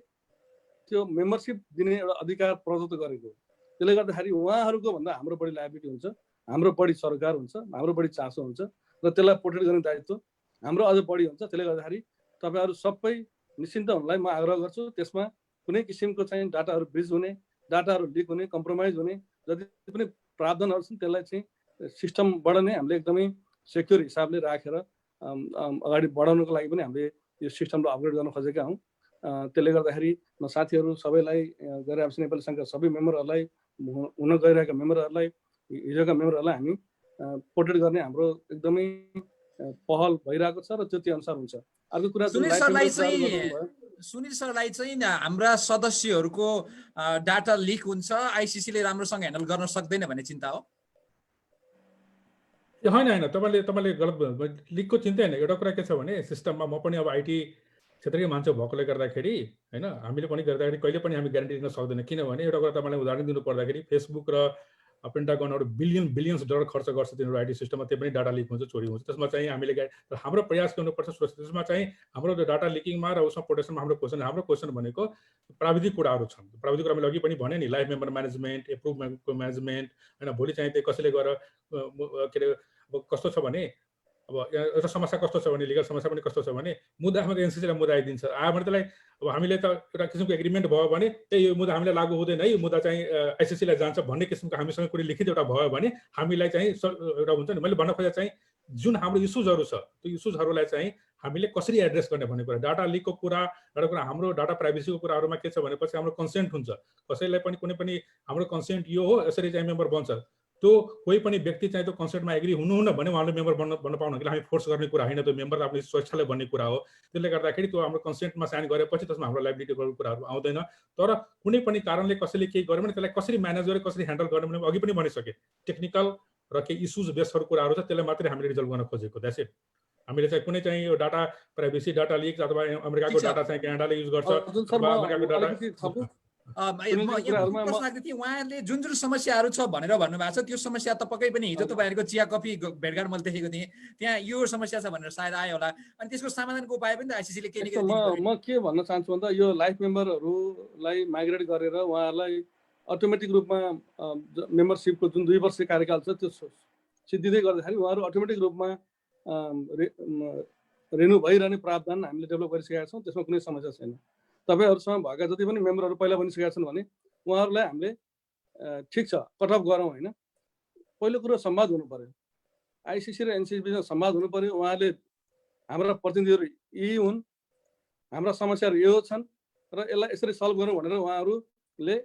त्यो मेम्बरसिप दिने एउटा अधिकार प्रदत्त गरेको हो। त्यसले गर्दाखेरि उहाँहरूको भन्दा हाम्रो बढी लायबिलिटी हुन्छ, हाम्रो बढी सरकार हुन्छ, हाम्रो बढी चासो हुन्छ र त्यसलाई प्रोटेक्ट गर्ने दायित्व हाम्रो अझ बढी हुन्छ। त्यसले गर्दाखेरि तपाईँहरू सबै निश्चिन्त हुनलाई म आग्रह गर्छु। त्यसमा कुनै किसिमको चाहिँ डाटाहरू ब्रिज हुने, डाटाहरू लिक हुने, कम्प्रोमाइज हुने जति पनि प्रावधानहरू छन् त्यसलाई चाहिँ सिस्टमबाट नै हामीले एकदमै सेक्योर हिसाबले राखेर अगाडि बढाउनको लागि पनि हामीले यो सिस्टमलाई अपग्रेड गर्न खोजेका हौँ। त्यसले गर्दाखेरि म साथीहरू सबैलाई, गैर आवासीय नेपाली सङ्घका सबै मेम्बरहरूलाई, हुन गइरहेका मेम्बरहरूलाई, हिजोका मेम्बरहरूलाई हामी प्रोटेक्ट गर्ने हाम्रो एकदमै पहल भइरहेको छ र त्यो अनुसार हुन्छ। अर्को कुरा सुनिल सरलाई चाहिँ हाम्रा सदस्यहरूको डाटा लिक हुन्छ, आइसिसीले राम्रोसँग ह्यान्डल गर्न सक्दैन भन्ने चिन्ता हो? होइन, तपाईँले गलत, लिकको चिन्ता होइन। एउटा कुरा के छ भने सिस्टममा म पनि अब आइटी क्षेत्रकै मान्छे भएकोले गर्दाखेरि होइन, हामीले पनि गर्दाखेरि कहिले पनि हामी ग्यारेन्टी दिन सक्दैन। किनभने एउटा कुरा तपाईँलाई उदाहरण दिनु पर्दाखेरि फेसबुक र पेन्टागनहरू बिलियन्स डलर खर्च गर्छ तिनीहरू आइटी सिस्टममा, त्यो पनि डाटा लिक हुन्छ, चोरी हुन्छ। त्यसमा चाहिँ हामीले हाम्रो प्रयास गर्नुपर्छ सुरक्षित। त्यसमा चाहिँ हाम्रो डाटा लिकिङमा र उसमा प्रोटेक्सनमा हाम्रो क्वेसन भनेको प्राविधिक कुराहरू छन्। प्राविधिक कुरा मैले अघि पनि भने नि, लाइफ मेम्बर म्यानेजमेन्ट, एप्रुभमेन्टको म्यानेजमेन्ट होइन। भोलि चाहिँ त्यो कसैले गएर के अरे अब कस्तो छ भने, अब एउटा समस्या कस्तो छ भने, लिगल समस्या पनि कस्तो छ भने, मुद्दामा एनसिसीलाई मुद्दा आइदिन्छ, आयो भने त्यसलाई अब हामीले त एउटा किसिमको एग्रिमेन्ट भयो भने त्यही यो मुद्दा हामीलाई लागू हुँदैन है, यो मुद्दा चाहिँ आइसिसीलाई जान्छ भन्ने किसिमको हामीसँग कुनै लिखित एउटा भयो भने हामीलाई चाहिँ एउटा हुन्छ नि, मैले भन्न खोजेको चाहिँ जुन हाम्रो इस्युजहरू छ त्यो इस्युजहरूलाई चाहिँ हामीले कसरी एड्रेस गर्ने भन्ने कुरा। डाटा लिकको कुरा, एउटा कुरा हाम्रो डाटा प्राइभेसीको कुराहरूमा के छ भनेपछि हाम्रो कन्सेन्ट हुन्छ। कसैलाई पनि कुनै पनि हाम्रो कन्सेन्ट यो हो, यसरी चाहिँ मेम्बर बन्छ, त्यो कोही पनि व्यक्ति चाहिँ त्यो कन्सेन्टमा एग्री हुनुहुन्न भने उहाँले मेम्बर बन्न पाउनु, कि हामी फोर्स गर्ने कुरा होइन, त्यो मेम्बर आफ्नो स्वेच्छाले बन्ने कुरा हो। त्यसले गर्दाखेरि त्यो हाम्रो कन्सेन्टमा साइन गरेपछि त्यसमा हाम्रो लाइबिलिटीको कुराहरू आउँदैन। तर कुनै पनि कारणले कसैले केही गर्यो भने त्यसलाई कसरी म्यानेज गरेर कसरी ह्यान्डल गर्ने भने अघि पनि भनिसकेँ, टेक्निकल र केही इस्युज बेसहरू कुराहरू छ त्यसलाई मात्रै हामीले रिजल्भ गर्न खोजेको द्याट्स इट। हामीले चाहिँ कुनै चाहिँ यो डाटा प्राइभेसी डाटा लिक अथवा अमेरिकाको डाटा चाहिँ क्यानाडाले युज गर्छ अथवा अमेरिकाको डाटा उहाँहरूले जुन समस्याहरू छ भनेर भन्नुभएको छ त्यो समस्या त पक्कै पनि हिजो तपाईँहरूको चिया कफी भेटघाट मैले देखेको थिएँ त्यहाँ यो समस्या छ भनेर सायद आयो होला अनि त्यसको समाधानको उपाय पनि त आइसिसीले के म के भन्न चाहन्छु भन्दा यो लाइफ मेम्बरहरूलाई माइग्रेट गरेर उहाँहरूलाई अटोमेटिक रूपमा मेम्बरसिपको जुन 2 वर्ष कार्यकाल छ त्यो सिद्धिँदै गर्दाखेरि उहाँहरू अटोमेटिक रूपमा रिन्यू भइरहने प्रावधान हामीले डेभलप गरिसकेका छौँ। त्यसमा कुनै समस्या छैन। तपाईँहरूसँग भएका जति पनि मेम्बरहरू पहिला बनिसकेका छन् भने उहाँहरूलाई हामीले ठिक छ कटअफ गरौँ होइन। पहिलो कुरो संवाद हुनु पर्यो, आइसिसी र एनसिसीसँग संवाद हुनु पर्यो। उहाँले हाम्रा प्रतिनिधिहरू यी हुन्, हाम्रा समस्याहरू यो छन् र यसलाई यसरी सल्भ गरौँ भनेर उहाँहरूले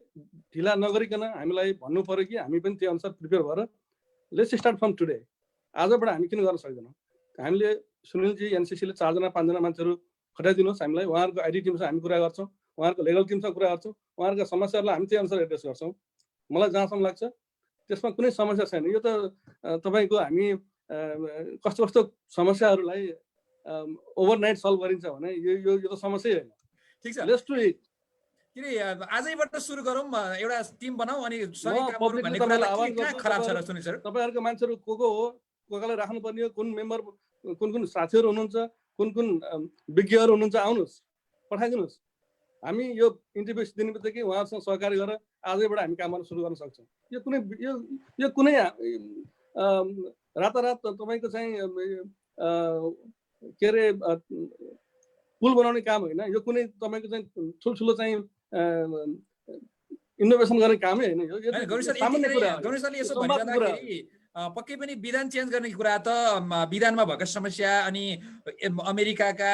ढिला नगरिकन हामीलाई भन्नु पर्यो कि हामी पनि त्यो अनुसार प्रिपेयर भएर लेट्स स्टार्ट फ्रम टुडे, आजबाट हामी किन गर्न सक्दैनौँ। हामीले सुनिलजी एनसिसीले 4 जना 5 जना मान्छेहरू खटाइदिनुहोस् हामीलाई, उहाँहरूको आइडी टिमसँग हामी कुरा गर्छौँ, उहाँहरूको लिगल टिमसँग कुरा गर्छौँ, उहाँहरूका समस्याहरूलाई हामी त्यही अनुसार एड्रेस गर्छौँ। मलाई जहाँसम्म लाग्छ त्यसमा कुनै समस्या छैन। यो त तपाईँको हामी कस्तो कस्तो समस्याहरूलाई ओभरनाइट सल्भ गरिन्छ भने यो त समस्यै होइन। ठिक छ, लेट्स डु इट। किन आजैबाट सुरु गरौँ, एउटा टिम बनाऊ अनि सही कामहरु भन्ने कुरालाई के खराब छ र सुनिल सर? तपाईहरुको मान्छेहरु को हो, कोकालाई राख्नुपर्ने हो, कुन मेम्बर कुन साथीहरु हुनुहुन्छ, कुन विज्ञहरू हुनुहुन्छ, आउनुस् पठाइदिनुस्। हामी यो इन्टरभ्यु दिने बित्तिकै उहाँहरुसँग सहकारी गरेर आजैबाट हामी काम गर्न सुरु गर्न सक्छौँ। यो कुनै रातारात तपाईको चाहिँ के रे पुल बनाउने काम होइन। यो कुनै तपाईको चाहिँ ठुलठुलो चाहिँ इनोभेसन गर्ने कामै होइन। यो सामान्य कुरा हो। गणेशले यसो भनिरहँदाखेरि पक्कै पनि विधान चेन्ज गर्ने कुरा त विधानमा भएको समस्या अनि अमेरिकाका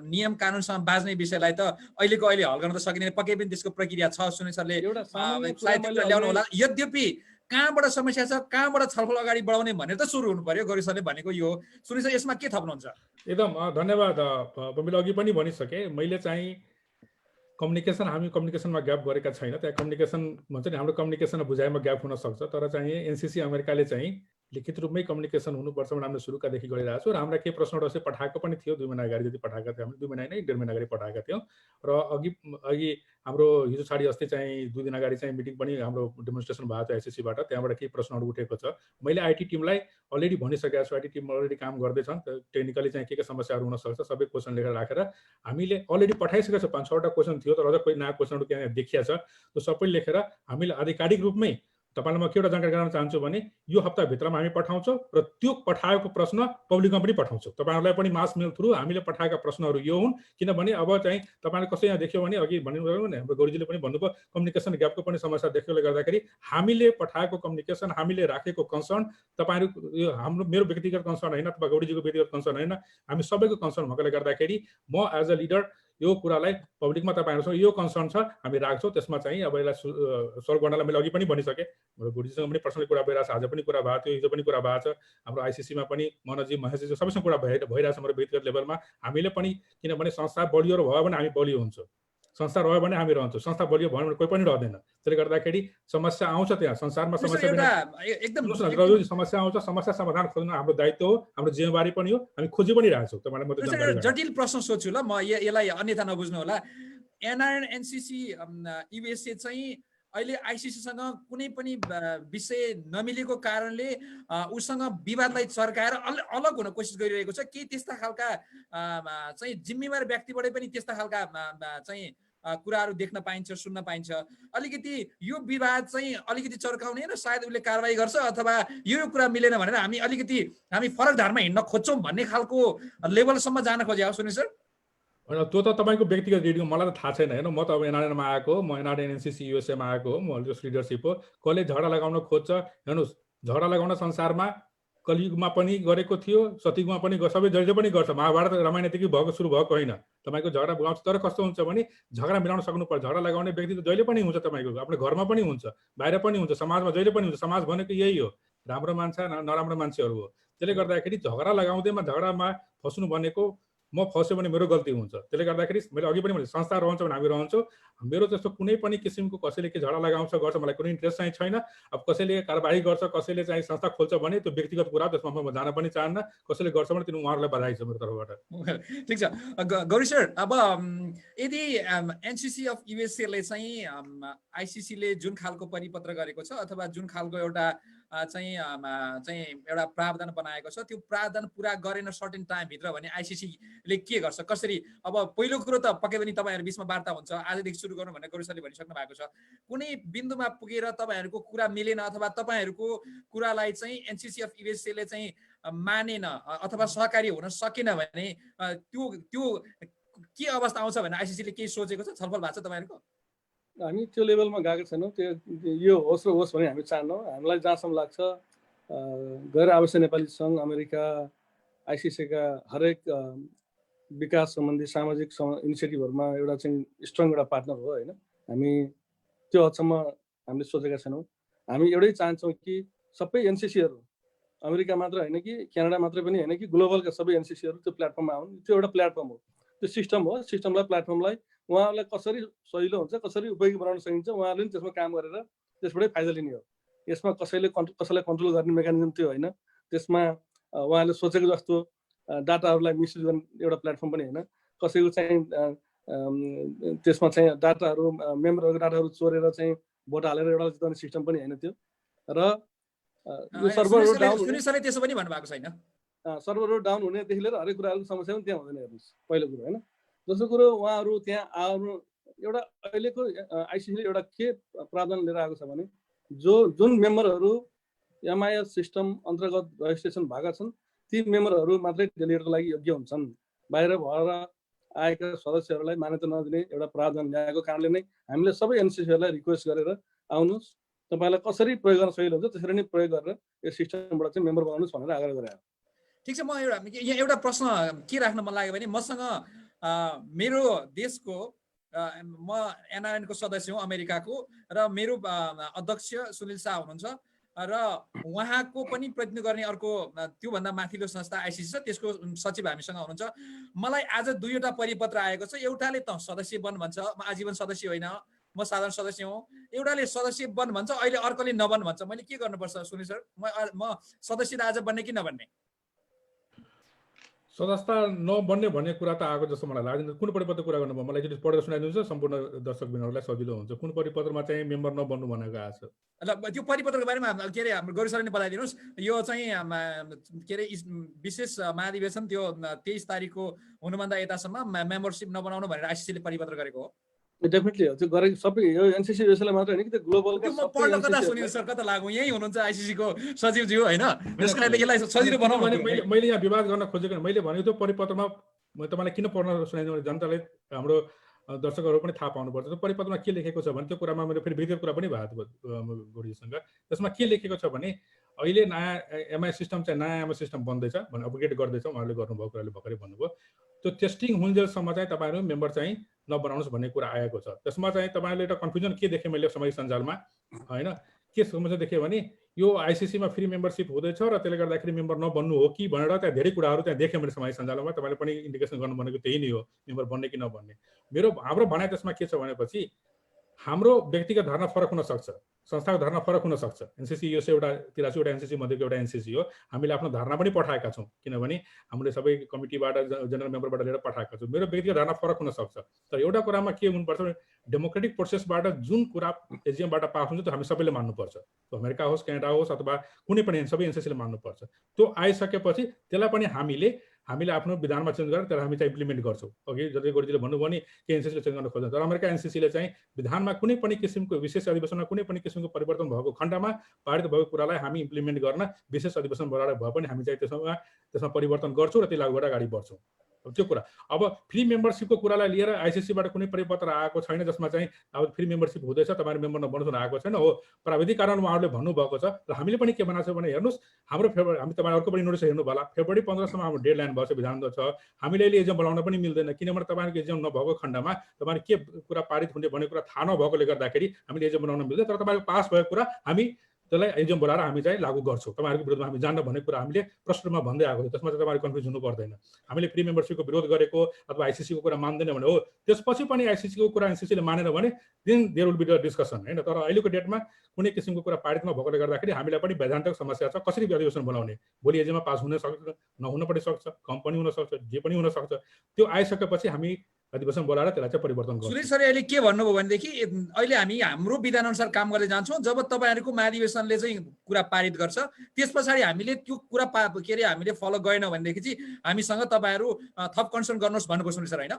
नियम कानुनसँग बाँच्ने विषयलाई त अहिले हल गर्न त सकिँदैन। पक्कै पनि त्यसको प्रक्रिया छ। सुनिल सरले ल्याउनु होला। यद्यपि कहाँबाट समस्या छ, कहाँबाट छलफल अगाडि बढाउने भनेर त सुरु हुनु पर्यो। गणेश सरले भनेको यो। सुनिल सर यसमा के थप्नुहुन्छ? एकदम धन्यवाद। मैले अघि पनि भनिसकेँ, मैले चाहिँ कम्युनिकेसन, हामी कम्युनिकेसनमा ग्याप गरेका छैन। त्यहाँ कम्युनिकेसन भन्छ नि, हाम्रो कम्युनिकेसनमा बुझाइमा ग्याप हुन सक्छ, तर चाहिँ एनसिसी अमेरिकाले चाहिँ लिखित रूपमै कम्युनिकेसन हुनुपर्छ भनेर हामीले सुरुकादेखि गरिरहेको छौँ। र हाम्रा केही प्रश्नहरू चाहिँ पठाएको पनि थियो, 2 महिना अगाडि जति पठाएका थियौँ। हामीले 2 महिना नै 1.5 महिना अगाडि पठाएका थियौँ। र अघि हाम्रो हिजो छाडी अस्ति चाहिँ 2 दिन अगाडि चाहिँ मिटिङ पनि हाम्रो डेमोन्स्ट्रेसन भएको थियो आइसिसीबाट। त्यहाँबाट केही प्रश्नहरू उठेको छ। मैले आइटी टिमलाई अलरेडी भनिसकेको छु, आइटी टिम अलरेडी काम गर्दैछन्। टेक्निकली चाहिँ के समस्याहरू हुनसक्छ सबै क्वेसन लेखेर राखेर हामीले अलरेडी पठाइसकेको छ। 5-6वटा क्वेसन थियो, तर अझ कोही नयाँ क्वेसनहरू त्यहाँ देखिया छ। त्यो सबै लेखेर हामीले आधिकारिक रूपमै तपाईलाई म के एउटा जानकारी गराउन चाहन्छु भने यो हप्ताभित्रमा हामी पठाउँछौँ र त्यो पठाएको प्रश्न पब्लिकमा पनि पठाउँछौँ। तपाईँहरूलाई पनि मास मेल थ्रु हामीले पठाएका प्रश्नहरू यो हुन्। किनभने अब चाहिँ तपाईँले कसै यहाँ देख्यो भने अघि भन्नुभयो भने हाम्रो गौरीजीले पनि भन्नुभयो कम्युनिकेसन ग्यापको पनि समस्या देखेकोले गर्दाखेरि हामीले पठाएको कम्युनिकेसन, हामीले राखेको कन्सर्न, तपाईँहरू यो हाम्रो मेरो व्यक्तिगत कन्सर्न होइन अथवा गौरीजीको व्यक्तिगत कन्सर्न होइन, हामी सबैको कन्सर्न भएकोले गर्दाखेरि म एज अ लिडर यो कुरालाई पब्लिकमा तपाईँहरूसँग यो कन्सर्न छ हामी राख्छौँ। त्यसमा चाहिँ अब यसलाई सल्भ गर्नलाई मैले अघि पनि भनिसकेँ, हाम्रो गुरुजीसँग पनि पर्सनली कुरा भइरहेको छ, आज पनि कुरा भएको थियो, हिजो पनि कुरा भएको छ। हाम्रो आइसिसीमा पनि मनोजी महेशजी सबैसँग कुरा भइरहेको छ हाम्रो व्यक्तिगत लेभलमा। हामीले पनि किनभने संस्था बलियो भयो भने हामी बलियो हुन्छौँ, संस्था रह्यो भने हामी रहन्छौँ। संस्था बलियो भयो भने कोही पनि रहँदैन। त्यसले गर्दाखेरि समस्या आउँछ, त्यहाँ संसारमा समस्या एकदम समस्या आउँछ। समस्या समाधान खोज्नु हाम्रो दायित्व हो, हाम्रो जिम्मेवारी पनि हो, हामी खोजी पनि रहेछौँ। तपाईँलाई म जटिल प्रश्न सोध्छु ल, म यसलाई अन्यथा नबुझ्नु होला। एनआरएन एनसिसी युएसए चाहिँ अहिले आइसिसीसँग कुनै पनि विषय नमिलेको कारणले उसँग विवादलाई चर्काएर अलग हुन कोसिस गरिरहेको छ। के त्यस्ता खालका चाहिँ जिम्मेवार व्यक्तिबाटै पनि त्यस्ता खालका चाहिँ कुराहरू देख्न पाइन्छ, सुन्न पाइन्छ? अलिकति यो विवाद चाहिँ अलिकति चर्काउने र सायद उसले कारवाही गर्छ अथवा यो कुरा मिलेन भनेर हामी फरक धारमा हिँड्न खोज्छौँ भन्ने खालको लेभलसम्म जान खोजे हो सुनिल सर? होइन, त्यो त तपाईँको व्यक्तिगत रिडिङ, मलाई त थाहा छैन। होइन, म त अब एनआरएनमा आएको हो, म एनआरएन एनसिसी युएसएमा आएको हो, म जस लिडरसिप हो। कसले झगडा लगाउन खोज्छ, हेर्नुहोस् झगडा लगाउन संसारमा कलियुगमा पनि गरेको थियो, सतयुगमा पनि सबै जहिले पनि गर्छ। महाभारत रामायणदेखि भएको सुरु भएको होइन। तपाईँको झगडा गाउँछ, तर कस्तो हुन्छ भने झगडा मिलाउन सक्नुपर्छ। झगडा लगाउने व्यक्ति त जहिले पनि हुन्छ, तपाईँको आफ्नो घरमा पनि हुन्छ, बाहिर पनि हुन्छ, समाजमा जहिले पनि हुन्छ। समाज भनेको यही हो, राम्रो मान्छे नराम्रो मान्छेहरू हो। त्यसले गर्दाखेरि झगडा लगाउँदैमा झगडामा फस्नु भनेको म फस्यो भने मेरो गल्ती हुन्छ। त्यसले गर्दाखेरि मैले अघि पनि भने संस्था रहन्छ भने हामी रहन्छौँ। मेरो त्यस्तो कुनै पनि किसिमको कसैले के झगडा लगाउँछ गर्छ मलाई कुनै इन्ट्रेस्ट चाहिँ छैन। अब कसैले कारबाही गर्छ, कसैले चाहिँ संस्था खोल्छ भने त्यो व्यक्तिगत कुरा, त्यसमा म जान पनि चाहन्न। कसैले गर्छ भने तिनीहरू उहाँहरूलाई बधाई छ मेरो तर्फबाट। ठिक छ गौरी सर, अब यदि एनसीसी अफ युएसए चाहिँ आइसिसीले जुन खालको परिपत्र गरेको छ अथवा जुन खालको एउटा चाहिँ एउटा प्रावधान बनाएको छ त्यो प्रावधान पुरा गरेन सर्टेन टाइमभित्र भने आइसिसीले के गर्छ, कसरी? अब पहिलो कुरो त पक्कै पनि तपाईँहरू बिचमा वार्ता हुन्छ, आजदेखि सुरु गर्नु भनेर गौरी सरले भनिसक्नु भएको छ। कुनै बिन्दुमा पुगेर तपाईँहरूको कुरा मिलेन अथवा तपाईँहरूको कुरालाई चाहिँ एनसीसी अफ युएसएले चाहिँ मानेन अथवा सहकारी हुन सकेन भने त्यो के अवस्था आउँछ भने आइसिसीले केही सोचेको छ, छलफल भएको छ तपाईँहरूको? हामी त्यो लेभलमा गएको छैनौँ। त्यो यो होस् र होस् भने हामी चाहन्नौँ। हामीलाई जहाँसम्म लाग्छ गैर आवासीय नेपाली सङ्घ, अमेरिका, आइसिसीका हरेक विकास सम्बन्धी सामाजिक इनिसिएटिभहरूमा एउटा चाहिँ स्ट्रङ एउटा पार्टनर हो होइन। हामी त्यो हदसम्म हामीले सोचेका छैनौँ। हामी एउटै चाहन्छौँ कि सबै एनसिसीहरू अमेरिका मात्र होइन कि क्यानाडा मात्रै पनि होइन कि ग्लोबलका सबै एनसिसीहरू त्यो प्लेटफर्ममा आउन्। त्यो एउटा प्लेटफर्म हो, त्यो सिस्टम हो। सिस्टमलाई प्लेटफर्मलाई उहाँहरूलाई कसरी सजिलो हुन्छ, कसरी उपयोगी बनाउन सकिन्छ, उहाँहरूले पनि त्यसमा काम गरेर त्यसबाटै फाइदा लिने हो। यसमा कसैलाई कन्ट्रोल गर्ने मेकानिजम त्यो होइन। त्यसमा उहाँहरूले सोचेको जस्तो डाटाहरूलाई मिसयुज गर्ने एउटा प्लेटफर्म पनि होइन। कसैको चाहिँ त्यसमा चाहिँ डाटाहरू मेम्बरहरूको डाटाहरू चोरेर चाहिँ भोट हालेर एउटा जिताउने सिस्टम पनि होइन त्यो। र यो सर्भरहरू डाउन सुनिसले त्यसो पनि भन्नुभएको छैन। सर्भरहरू डाउन हुनेदेखि लिएर हरेक कुराहरूको समस्या पनि त्यहाँ हुँदैन। हेर्नुहोस्, पहिलो कुरो होइन। दोस्रो कुरो, उहाँहरू त्यहाँ आउनु एउटा अहिलेको आइसिसीले एउटा के प्रावधान लिएर आएको छ भने जुन मेम्बरहरू एमआइएस सिस्टम अन्तर्गत रेजिस्ट्रेसन भएका छन् ती मेम्बरहरू मात्रै डेलिगेटको लागि योग्य हुन्छन्। बाहिर भएर आएका सदस्यहरूलाई मान्यता नदिने एउटा प्रावधान ल्याएको कारणले नै हामीले सबै एनसिसीहरूलाई रिक्वेस्ट गरेर आउनुहोस्, तपाईँलाई कसरी प्रयोग गर्न सजिलो हुन्छ त्यसरी नै प्रयोग गरेर यो सिस्टमबाट चाहिँ मेम्बर बनाउनुहोस् भनेर आग्रह गरे। ठिक छ, म एउटा प्रश्न के राख्न मन लाग्यो भने मसँग मेरो देशको म एनआरएनको सदस्य हुँ अमेरिकाको, र मेरो अध्यक्ष सुनिल शाह हुनुहुन्छ र उहाँको पनि प्रतिनिधित्व गर्ने अर्को त्योभन्दा माथिल्लो संस्था आइसिसी छ, त्यसको सचिव हामीसँग हुनुहुन्छ। मलाई आज दुईवटा परिपत्र आएको छ। एउटाले त सदस्य बन भन्छ, म आजीवन सदस्य होइन, म साधारण सदस्य हुँ। एउटाले सदस्य बन भन्छ, अहिले अर्कोले नबन भन्छ। मैले के गर्नुपर्छ सुनिल सर? म सदस्य आज बन्ने कि नबन्ने? सदस्य नबन्ने भन्ने कुरा त आएको जस्तो मलाई लाग्दैन। कुन परिपत्र कुरा गर्नुभयो मलाई एकचोटि पढेर सुनाइदिनुहुन्छ, सम्पूर्ण दर्शकबिनहरूलाई सजिलो हुन्छ। कुन परिपत्रमा चाहिँ मेम्बर नबन्नु भनेको आएको छ? ल त्यो परिपत्रको बारेमा के अरे हाम्रो गौरी सरले बताइदिनुहोस्। यो चाहिँ के अरे विशेष महाधिवेशन त्यो 23 तारिकको हुनुभन्दा यतासम्म मेम्बरसिप नबनाउनु भनेर आइसिसीले परिपत्र गरेको हो। डेफिनेटली हो, त्यो गरेको सबै यो एनसिसी यसैलाई मात्र होइन कि त्यो ग्लोबलका म पढ्न कता सुनिल सर कता लागु, यही हुनुहुन्छ आइसिसीको सचिवज्यू होइन, त्यसको लागि यसलाई सजिलो बनाउनु भने मैले यहाँ विवाद गर्न खोजेको मैले भनेको त्यो परिपत्रमा म तपाईँलाई किन पढ्न सुनाइदिनु भने जनताले हाम्रो दर्शकहरू पनि थाहा पाउनुपर्छ त्यो परिपत्रमा के लेखेको छ भने। त्यो कुरामा मैले फेरि व्यक्तिगत कुरा पनि भएको थियो गौरीसँग। त्यसमा के लेखेको छ भने अहिले नयाँ एमआई सिस्टम चाहिँ नयाँ एमआई सिस्टम बन्दैछ भने अपग्रेड गर्दैछ, उहाँहरूले गर्नुभएको कुराले भर्खरै भन्नुभयो। त्यो टेस्टिङ हुन्जेलसम्म चाहिँ तपाईँहरू मेम्बर चाहिँ नबनाउनुहोस् भन्ने कुरा आएको छ। त्यसमा चाहिँ तपाईँहरूले एउटा कन्फ्युजन के देखेँ मैले सामाजिक सञ्जालमा होइन, के समस्या देखेँ भने यो आइसिसीमा फ्री मेम्बरसिप हुँदैछ र त्यसले गर्दाखेरि मेम्बर नबन्नु हो कि भनेर त्यहाँ धेरै कुराहरू त्यहाँ देखेँ मैले सामाजिक सञ्जालमा। तपाईँले पनि इन्डिकेसन गर्नु भनेको त्यही नै हो, मेम्बर बन्ने कि नबन्ने। हाम्रो भनाइ त्यसमा के छ भनेपछि हाम्रो व्यक्तिगत धारणा फरक हुन सक्छ, संस्थाको धारणा फरक हुन सक्छ। एनसिसी यो चाहिँ एउटा 83वटा एनसिसी मध्येको एउटा एनसिसी हो। हामीले आफ्नो धारणा पनि पठाएका छौँ, किनभने हामीले सबै कमिटीबाट जेनरल मेम्बरबाट लिएर पठाएका छौँ। मेरो व्यक्तिगत धारणा फरक हुन सक्छ, तर एउटा कुरामा के हुनुपर्छ भने डेमोक्रेटिक प्रोसेसबाट जुन कुरा एजिएमबाट पास हुन्छ त्यो हामी सबैले मान्नुपर्छ। अमेरिका होस्, क्यानाडा होस् अथवा कुनै पनि सबै एनसिसीले मान्नुपर्छ। त्यो आइसकेपछि त्यसलाई पनि हामीले आफ्नो विधानमा चेन्ज गरेर त्यसलाई हामी चाहिँ इम्प्लिमेन्ट गर्छौँ। अघि जति गोरीजीले भन्नुभयो नि के एनसिसीले चेन्ज गर्न खोज्छ, तर अमेरिका एनसिसीले चाहिँ विधानमा कुनै पनि किसिमको विशेष अधिवेशनमा कुनै पनि किसिमको परिवर्तन भएको खण्डमा पारित भएको कुरालाई हामी इम्प्लिमेन्ट गर्न विशेष अधिवेशन बोलाएर भए पनि हामी चाहिँ त्यसमा परिवर्तन गर्छौँ र त्यो लागू गरेर अगाडि बढ्छौँ। त्यो कुरा अब फ्री मेम्बरसिपको कुरालाई लिएर आइसिसीबाट कुनै परिपत्र आएको छैन जसमा चाहिँ अब फ्री मेम्बरसिप हुँदैछ तपाईँहरू मेम्बर नबन्नुहोस् आएको छैन। हो, प्राविधिक कारण उहाँहरूले भन्नुभएको छ र हामीले पनि के भनेको छ भने हेर्नुहोस् हाम्रो हामी तपाईँहरूको पनि नोटिस हेर्नु होला, फेब्रुअरी 15सम्म हाम्रो डेडलाइन भएको छ, विधान छ। हामीले अहिले एजिएम बोलाउन पनि मिल्दैन, किनभने तपाईँहरूको एजिएम नभएको खण्डमा तपाईँहरू के कुरा पारित हुने भन्ने कुरा थाहा नभएकोले गर्दाखेरि हामीले एजिएम बनाउन मिल्दैन। तर तपाईँको पास भएको कुरा हामी त्यसलाई एक्जाम बोलाएर हामी चाहिँ लागू गर्छौँ, तपाईँहरूको विरोधमा हामी जान्न भन्ने कुरा हामीले प्रश्नमा भन्दै आएको थियो। त्यसमा चाहिँ तपाईँहरू कन्फ्युज हुनु पर्दैन। हामीले प्री मेम्बरसिपको विरोध गरेको अथवा आइसिसीको कुरा मान्दैन भने हो, त्यसपछि पनि आइसिसीको कुरा एनसिसीले मानेन भने then there will be the discussion होइन। तर अहिलेको डेटमा कुनै किसिमको कुरा पारित नभएकोले गर्दाखेरि हामीलाई पनि वैधानिक समस्या छ, कसरी अधिवेशन बोलाउने, भोलि एजेन्डा पास हुन सक्छ, नहुन पनि सक्छ, कम पनि हुन सक्छ, जे पनि हुन सक्छ। त्यो आइसकेपछि हामी अधिवेशन बोलाएर त्यसलाई चाहिँ परिवर्तन गर्छौँ। सुनिल सरले अहिले के भन्नुभयो भनेदेखि अहिले हामी हाम्रो विधान अनुसार काम गर्दै जान्छौँ, जब तपाईँहरूको महाधिवेशनले चाहिँ कुरा पारित गर्छ त्यस पछाडि हामीले त्यो कुरा के अरे हामीले फलो गरेन भनेदेखि चाहिँ हामीसँग तपाईँहरू थप कन्सर्न गर्नुहोस् भन्नुभयो सुनिल सर होइन?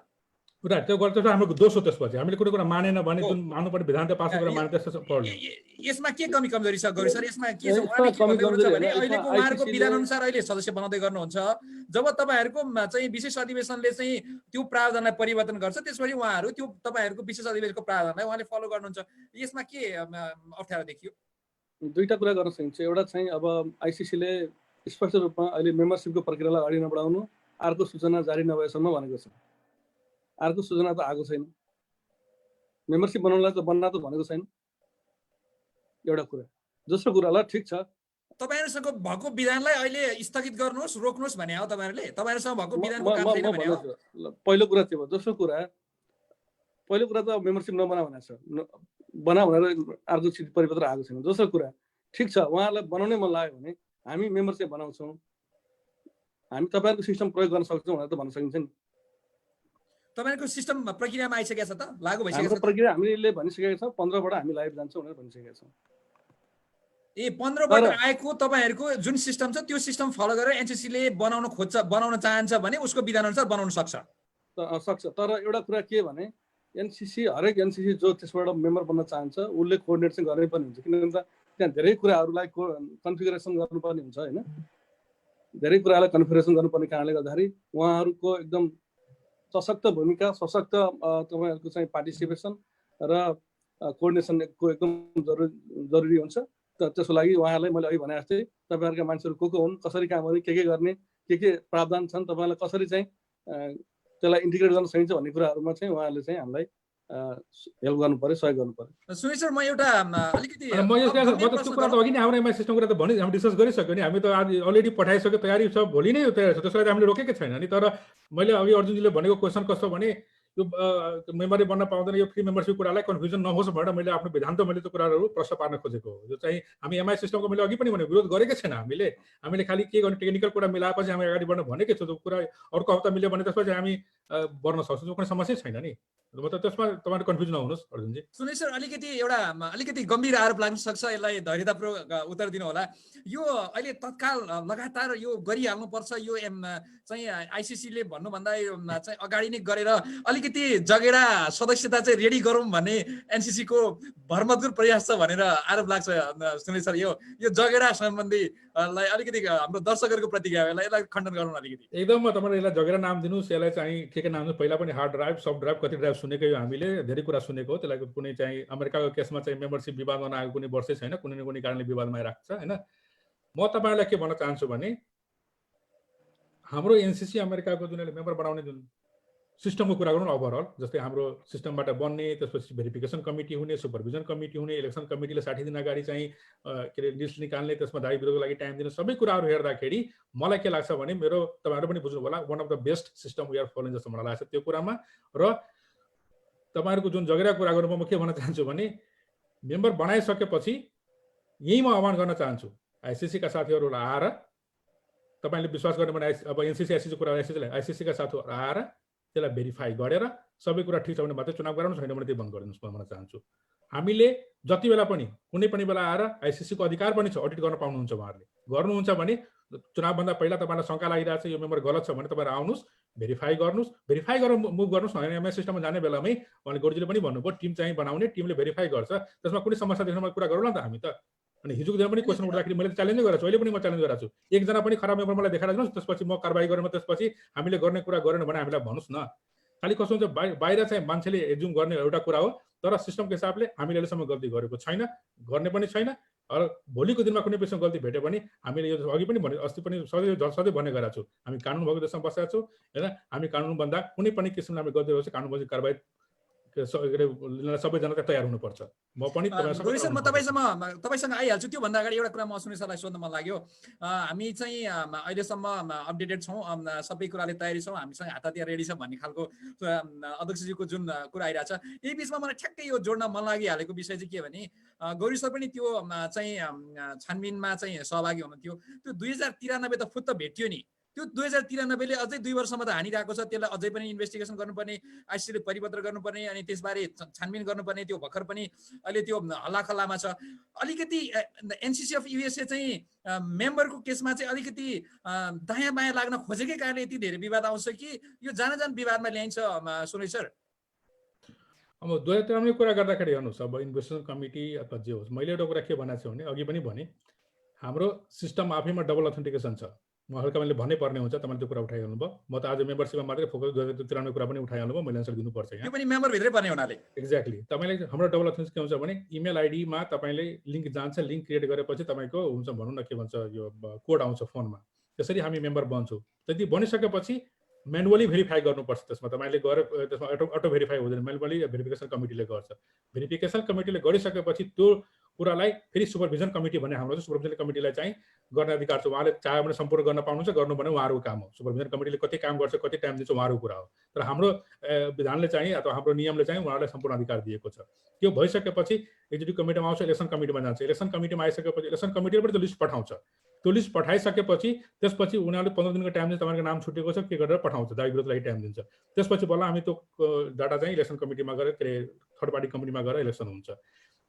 कुरा त्यो गर्छ हाम्रो दोष हो। त्यसपछि हामीले कुनै कुरा मानेन भने जुन मान्नुपर्ने विधान पास गरेर माने त्यस्तो पर्दैन। यसमा के कमी कमजोरी छ गौरी सर? यसमा के छ उहाँले के भन्दै हुनुहुन्छ भने अहिलेको उहाँहरूको विधान अनुसार अहिले सदस्य बनाउँदै गर्नुहुन्छ, जब तपाईँहरूको चाहिँ विशेष अधिवेशनले चाहिँ त्यो प्रावधानलाई परिवर्तन गर्छ त्यसपछि उहाँहरू त्यो तपाईँहरूको विशेष अधिवेशनको प्रावधानलाई उहाँले फलो गर्नुहुन्छ, यसमा के अप्ठ्यारो देखियो? दुईटा कुरा गर्न सकिन्छ। एउटा चाहिँ अब आइसिसीले स्पष्ट रूपमा अहिले मेम्बरसिपको प्रक्रियालाई अगाडि नबढाउनु, अर्को सूचना जारी नभएसम्म भनेको छ। अर्को सूचना त आएको छैन, मेम्बरसिप बनाउनलाई त बन्न त भनेको छैन, एउटा कुरा। दोस्रो कुरालाई ठिक छ तपाईहरुसँग भएको विधानलाई अहिले स्थगित गर्नुहोस्, रोक्नुहोस् भने हो तपाईहरुले? तपाईहरुसँग भएको विधानको काम छैन भने हो? पहिलो कुरा त्यो हो। दोस्रो कुरा, पहिलो कुरा त मेम्बरसिप नबना भनेको छ, बना भनेर अर्को चिज परिपत्र आएको छैन। दोस्रो कुरा, ठिक छ उहाँहरूलाई बनाउनै मन लाग्यो भने हामी मेम्बरसिप बनाउँछौँ, हामी तपाईँहरूको सिस्टम प्रयोग गर्न सक्छौँ भनेर त भन्न सकिन्छ नि। तपाईहरुको सिस्टम प्रक्रियामा आइसकेको छ त, लागू भइसकेको छ? हाम्रो प्रक्रिया हामीले भनिसकेका छौँ 15 बाट हामी लाइभ जान्छौँ भनेर भनिसकेका छौँ। ए 15 बाट आएको तपाईहरुको जुन सिस्टम छ त्यो सिस्टम फलो गरेर एनसीसीले बनाउन चाहन्छ भने उसको विधान अनुसार बनाउन सक्छ। तर एउटा कुरा के भने एनसीसी हरेक एनसीसी जो त्यसबाट मेम्बर बन्न चाहन्छ उसले कोअर्डिनेट चाहिँ गर्नै पर्ने हुन्छ, किनभने त्यहाँ धेरै कुराहरूलाई कन्फिगरेसन गर्नुपर्ने हुन्छ होइन। धेरै कुरालाई कन्फिगरेसन गर्नुपर्ने कारणले गर्दाखेरि उहाँहरूको एकदम सशक्त भूमिका, सशक्त तपाईँहरूको चाहिँ पार्टिसिपेसन र कोअर्डिनेसनको एकदम जरुरी हुन्छ। त्यसको लागि उहाँहरूलाई मैले अघि भने जस्तै तपाईँहरूका मान्छेहरू को हुन्, कसरी काम गर्ने, के गर्ने, के प्रावधान छन्, तपाईँलाई कसरी चाहिँ त्यसलाई इन्टिग्रेट गर्न सकिन्छ भन्ने कुराहरूमा चाहिँ उहाँहरूले चाहिँ हामीलाई हेल्प गर्नु पर्यो, सहयोग गर्नु पर्यो। सुनिल सर, म एउटा अलिकति त्यो कुरा त अघि नै हाम्रो एमआई सिस्टमको कुरा त हामी डिस्कस गरिसक्यो नि, हामी त आज अलरेडी पठाइसक्यो, तयारी छ, भोलि नै तयारी छ, त्यसलाई हामीले रोकेकै छैन नि। तर मैले अघि अर्जुनजीले भनेको क्वेसन कस्तो भने यो मेम्बरै बन्न पाउँदैन, यो फ्री मेम्बरसिप कुरालाई कन्फ्युजन नहोस् भनेर मैले आफ्नो विधान त मैले त्यो कुराहरू प्रश्न पार्न खोजेको हो। यो चाहिँ हामी एमआई सिस्टमको मैले अघि पनि भने विरोध गरेकै छैन हामीले खालि के गर्ने टेक्निकल कुरा मिलाएपछि हामी अगाडि बढ्न भनेकै छौँ। त्यो कुरा अर्को हप्ता मिल्यो भने त्यसपछि हामी बढ्न सक्छौँ, त्यो कुनै समस्या छैन नि। मतलब त्यसमा तपाईँहरू कन्फ्युज नहुनुहोस् अर्जुनजी। सुनिल सर, अलिकति गम्भीर आरोप लाग्न सक्छ, यसलाई धैर्यतापूर्वक उत्तर दिनु होला। यो अहिले तत्काल लगातार यो गरिहाल्नुपर्छ, यो चाहिँ आइसिसीले भन्नुभन्दा चाहिँ अगाडि नै गरेर अलिकति जगेडा सदस्यता चाहिँ रेडी गरौँ भन्ने एनसीसी को भरमग्दुर प्रयास छ भनेर आरोप लाग्छ सुनिल सर। यो जगेडा सम्बन्धी अलिकति हाम्रो दर्शकहरूको प्रतिक्रिया, यसलाई खण्डन गरौँ अलिकति। एकदम तपाईँले यसलाई जगेडा नाम दिनुहोस्, यसलाई चाहिँ के नाम दिनुहोस्। पहिला पनि हार्ड ड्राइभ, सफ्ट ड्राइभ, कति ड्राइभ सुनेकै हो, हामीले धेरै कुरा सुनेको हो। त्यसलाई कुनै चाहिँ अमेरिकाको केसमा चाहिँ मेम्बरसिप विवादमा नआएको कुनै वर्षै छैन, कुनै न कुनै कारणले विवादमा आइरहेको छ होइन। म तपाईँहरूलाई के भन्न चाहन्छु भने हाम्रो एनसीसी अमेरिकाको जुन मेम्बर बनाउने जुन सिस्टमको कुरा गरौँ ओभरअल, जस्तै हाम्रो सिस्टमबाट बन्ने, त्यसपछि भेरिफिकेसन कमिटी हुने, सुपरभिजन कमिटी हुने, इलेक्सन कमिटीले 60 दिन अगाडि चाहिँ के अरे लिस्ट निकाल्ने, त्यसमा दावी विरोधको लागि टाइम दिने, सबै कुराहरू हेर्दाखेरि मलाई के लाग्छ भने मेरो तपाईँहरू पनि बुझ्नु होला one of the best system we are following जस्तो मलाई लाग्छ त्यो कुरामा। र तपाईँहरूको जुन जगेरा कुरा गर्नु म के भन्न चाहन्छु भने मेम्बर बनाइसकेपछि यही म आह्वान गर्न चाहन्छु आइसिसीका साथीहरूलाई आएर, तपाईँले विश्वास गर्नु भने अब एनसीसी आइसिसी कुरा आइसिसीका साथीहरू आएर त्यसलाई भेरिफाई गरेर सबै कुरा ठिक छ भने मात्रै चुनाव गराउनु, छैन भने त्यो बन्द गरिदिनुहोस् भन्न चाहन्छु। हामीले जति बेला पनि कुनै पनि बेला आएर आइसिसीको अधिकार पनि छ, अडिट गर्न पाउनुहुन्छ, उहाँहरूले गर्नुहुन्छ भने चुनावभन्दा पहिला तपाईँलाई शङ्का लागिरहेको छ यो मेम्बर गलत छ भने तपाईँहरू आउनुहोस्, भेरिफाई गर्नुहोस्, भेरिफाई गरेर मुभ गर्नुहोस्। होइन एमआई सिस्टममा जाने बेलामै उहाँले गोर्जीले पनि भन्नुभयो टिम चाहिँ बनाउने, टिमले भेरिफाई गर्छ, त्यसमा कुनै समस्या देख्नमा कुरा गरौँला त हामी त। अनि हिजोको दिन पनि क्वेसन उठ्दाखेरि मैले च्यालेन्जै गरेको छु, अहिले पनि म च्यालेन्ज गरेको छु, एकजना पनि खराब मेम्बर मलाई देखाएर दिनुहोस्, त्यसपछि म कारबाही गरेर त्यसपछि हामीले गर्ने कुरा गरेन भने हामीलाई भन्नुहोस् न। खालि कस्तो हुन्छ बाहिर चाहिँ मान्छेले एज्युम गर्ने एउटा कुरा हो, तर सिस्टमको हिसाबले हामीले अहिलेसम्म गल्ती गरेको छैन, गर्ने पनि छैन। र भोलिको दिनमा कुनै पेसमा गल्ती भेट्यो भने हामीले यो अघि पनि भने अस्ति पनि सधैँ भन्ने गरेको छु, हामी कानुन भएको देशमा बसेका छौँ होइन। हामी कानुनभन्दा कुनै पनि किसिमले हामी गल्ती गरेको छ कानुन बजी कारबाही सबैजना चाहिँ तयार हुनुपर्छ। म पनि गौरी सर, म तपाईँसँग आइहाल्छु। त्योभन्दा अगाडि एउटा कुरा म सुनिल सरलाई सोध्न मन लाग्यो। हामी चाहिँ अहिलेसम्म अपडेटेड छौँ, सबै कुराले तयारी छौँ, हामीसँग हात हतियार रेडी छ भन्ने खालको अध्यक्षज्यूको जुन कुरा आइरहेछ। यही बिचमा मलाई ठ्याक्कै यो जोड्न मन लागिहालेको विषय चाहिँ के भने, गौरी सर पनि त्यो चाहिँ छानबिनमा चाहिँ सहभागी हुनुहुन्थ्यो। त्यो 2093 त फुत्त भेटियो नि। त्यो 2093ले अझै 2 वर्षमा त हानिरहेको छ। त्यसलाई अझै पनि इन्भेस्टिगेसन गर्नुपर्ने, आइसीसीले परिपत्र गर्नुपर्ने, अनि त्यसबारे छानबिन गर्नुपर्ने। त्यो भर्खर पनि अहिले त्यो हल्लाखल्लामा छ। अलिकति एनसीसी अफ युएसए चाहिँ मेम्बरको केसमा चाहिँ अलिकति दायाँ बायाँ लाग्न खोजेकै कारणले यति धेरै विवाद आउँछ कि यो जान विवादमा ल्याइन्छ सुनिल सर? अब 2093 कुरा गर्दाखेरि हेर्नुहोस्, अब इन्भेस्टिगेसन कमिटी अथवा जे होस्, मैले एउटा कुरा के भनेको छु भने अघि पनि भने हाम्रो सिस्टम आफैमा डबल अथेन्टिकेसन छ। म हल्का मैले भन्नै पर्ने हुन्छ, तपाईँले त्यो कुरा उठाइहाल्नु भयो। म त आज मेम्बरसिपमा मात्रै फोकस 2093 कुरा पनि उठाइहाल्नु भयो, मैले एन्सर दिनुपर्छ यहाँ। त्यो पनि मेम्बरभित्रै पर्ने हुनाले एक्ज्याक्टली तपाईँले हाम्रो डबल अथेन्टिकेसन के हुन्छ भने इमेल आइडीमा तपाईँले लिङ्क जान्छ, लिङ्क क्रिएट गरेपछि तपाईँको हुन्छ भनौँ न के भन्छ यो कोड आउँछ फोनमा, त्यसरी हामी मेम्बर बन्छौँ। त्यति बनिसकेपछि म्यानुअली भेरिफाई गर्नुपर्छ। त्यसमा तपाईँले गएर त्यसमा अटो भेरिफाई हुँदैन, म्यानुअली भेरिफिकेसन कमिटीले गर्छ। भेरिफिकेसन कमिटीले गरिसकेपछि त्यो कुरालाई फेरि सुपरभिजन कमिटी भन्ने हाम्रो चाहिँ सुपरभिजन कमिटीलाई चाहिँ गर्ने अधिकार छ। उहाँले चाह्यो भने सम्पूर्ण गर्न पाउनुहुन्छ, गर्नु भने उहाँहरूको काम हो। सुपरभिजन कमिटीले कति काम गर्छ, कति टाइम दिन्छ उहाँहरूको कुरा हो। तर हाम्रो विधानले चाहिँ अथवा हाम्रो नियमले चाहिँ उहाँलाई सम्पूर्ण अधिकार दिएको छ। त्यो भइसकेपछि एक्जिक्युटिभ कमिटीमा आउँछ, इलेक्सन कमिटीमा जान्छ। इलेक्सन कमिटीमा आइसकेपछि इलेक्सन कमिटीले पनि त्यो लिस्ट पठाउँछ। त्यो लिस्ट पठाइसकेपछि त्यसपछि उनीहरूले 15 दिनको टाइम दिन्छ, तपाईँको नाम छुटेको छ के गरेर पठाउँछ, दाबी विरोधको लागि टाइम दिन्छ। त्यसपछि बल्ल हामी त्यो डाटा चाहिँ इलेक्सन कमिटीमा गएर के अरे थर्ड पार्टी कम्पनीमा गएर इलेक्सन हुन्छ।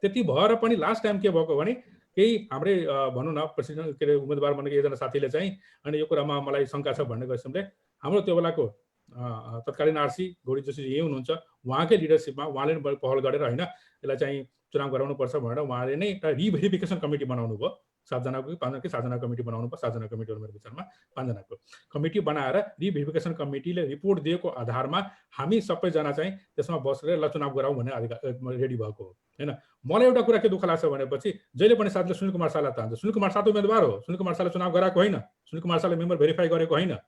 त्यति भएर पनि लास्ट टाइम के भएको भने केही हाम्रै भनौँ न प्रेसिडेन्ट के अरे उम्मेदवार भनेको एकजना साथीले चाहिँ अनि यो कुरामा मलाई शङ्का छ भन्ने किसिमले हाम्रो त्यो बेलाको तत्कालीन आरसी गौरी जोशी यही हुनुहुन्छ, उहाँकै लिडरसिपमा उहाँले पहल गरेर होइन यसलाई चाहिँ चुनाव गराउनुपर्छ भनेर उहाँले नै एउटा रिभेरिफिकेसन कमिटी बनाउनु भयो। 7 जनाको 5 जना कमिटी बनाउनु पर्छ, 7 जना कमिटी मेरो विचारमा 5 जनाको कमिटी बनाएर रिभेरिफिकेसन कमिटीले रिपोर्ट दिएको आधारमा हामी सबैजना चाहिँ त्यसमा बसेर ल चुनाव गराउँ भन्ने अधिकार रेडी भएको हो हैन। मलाई एउटा कुरा के दुःख लाग्छ भनेपछि जहिले पनि साथीले सुनिल कुमार शाहलाई तान्छ। सुनिल कुमार शाह उम्मेदवार हो, सुनिल कुमार शाहले चुनाव गराएको होइन, सुनिल कुमार शाहले मेम्बर भेरिफाई गरेको होइन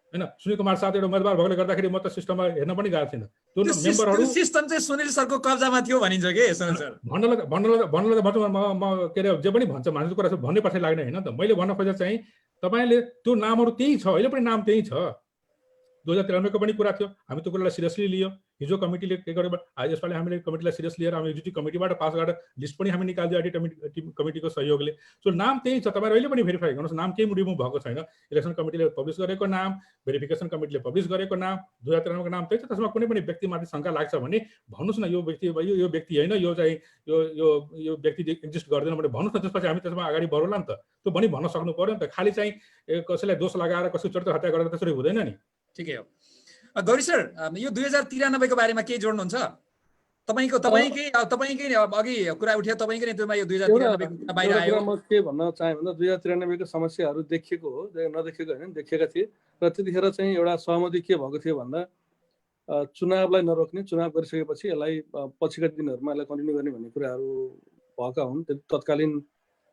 हैन। सुनिल कुमार शाह एउटा उम्मेदवार भएकोले गर्दाखेरि म त सिस्टममा हेर्न पनि गएको थिइनँ। त्यो मेम्बरहरू सिस्टम चाहिँ सुनिल सरको कब्जामा थियो भनिन्छ के सुनिल सर? भन्नलाई भन्छु म के अरे जे पनि भन्छ मान्छेको कुरा भन्नै पछि लाग्ने होइन त। मैले भन्न खोजेको चाहिँ तपाईँले त्यो नामहरू त्यही छ, अहिले पनि नाम त्यही छ। 2093 को पनि कुरा थियो, हामी त्यो कुरालाई सिरियसली लियो। हिजो कमिटीले के गर्यो आज यसपालि हामीले कमिटीलाई सिरियस लिएर हामी एक्जिक्युटिभ कमिटीबाट पास गरेर लिस्ट पनि हामी निकाल्दियो आइटी कमिटीको सहयोगले। सो नाम त्यही छ, तपाईँहरू अहिले पनि भेरिफाई गर्नुहोस्, नाम केही रिमुभ भएको छैन। इलेक्सन कमिटीले पब्लिस गरेको नाम, भेरिफिकेसन कमिटीले पब्लिस गरेको नाम, 2093 को नाम त्यही छ। त्यसमा कुनै पनि व्यक्तिमाथि शङ्का लाग्छ भने भन्नुहोस् न, यो व्यक्ति होइन, यो चाहिँ यो व्यक्ति एक्जिस्ट गर्दैन भने भन्नुहोस् न, त्यसपछि हामी त्यसमा अगाडि बढौँला नि त। त्यो पनि भन्न सक्नु पर्यो नि त। खालि चाहिँ कसैलाई दोष लगाएर कसैको चरित्र हत्या गरेर त्यसरी हुँदैन नि। ठिकै हो। गौरी सर, यो 2093 को बारेमा के जोड्नुहुन्छ? तपाईँकै अघि कुरा उठ्यो, तपाईँकै नेतृत्वमा यो 2093 बाहिर आयो। म के भन्न चाहे भन्दा 2093 को समस्याहरू देखिएको हो, नदेखेको होइन, देखेका थिए। र त्यतिखेर चाहिँ एउटा सहमति के भएको थियो भन्दा चुनावलाई नरोक्ने, चुनाव गरिसकेपछि यसलाई पछिका दिनहरूमा यसलाई कन्टिन्यू गर्ने भन्ने कुराहरू भएका हुन्। तत्कालीन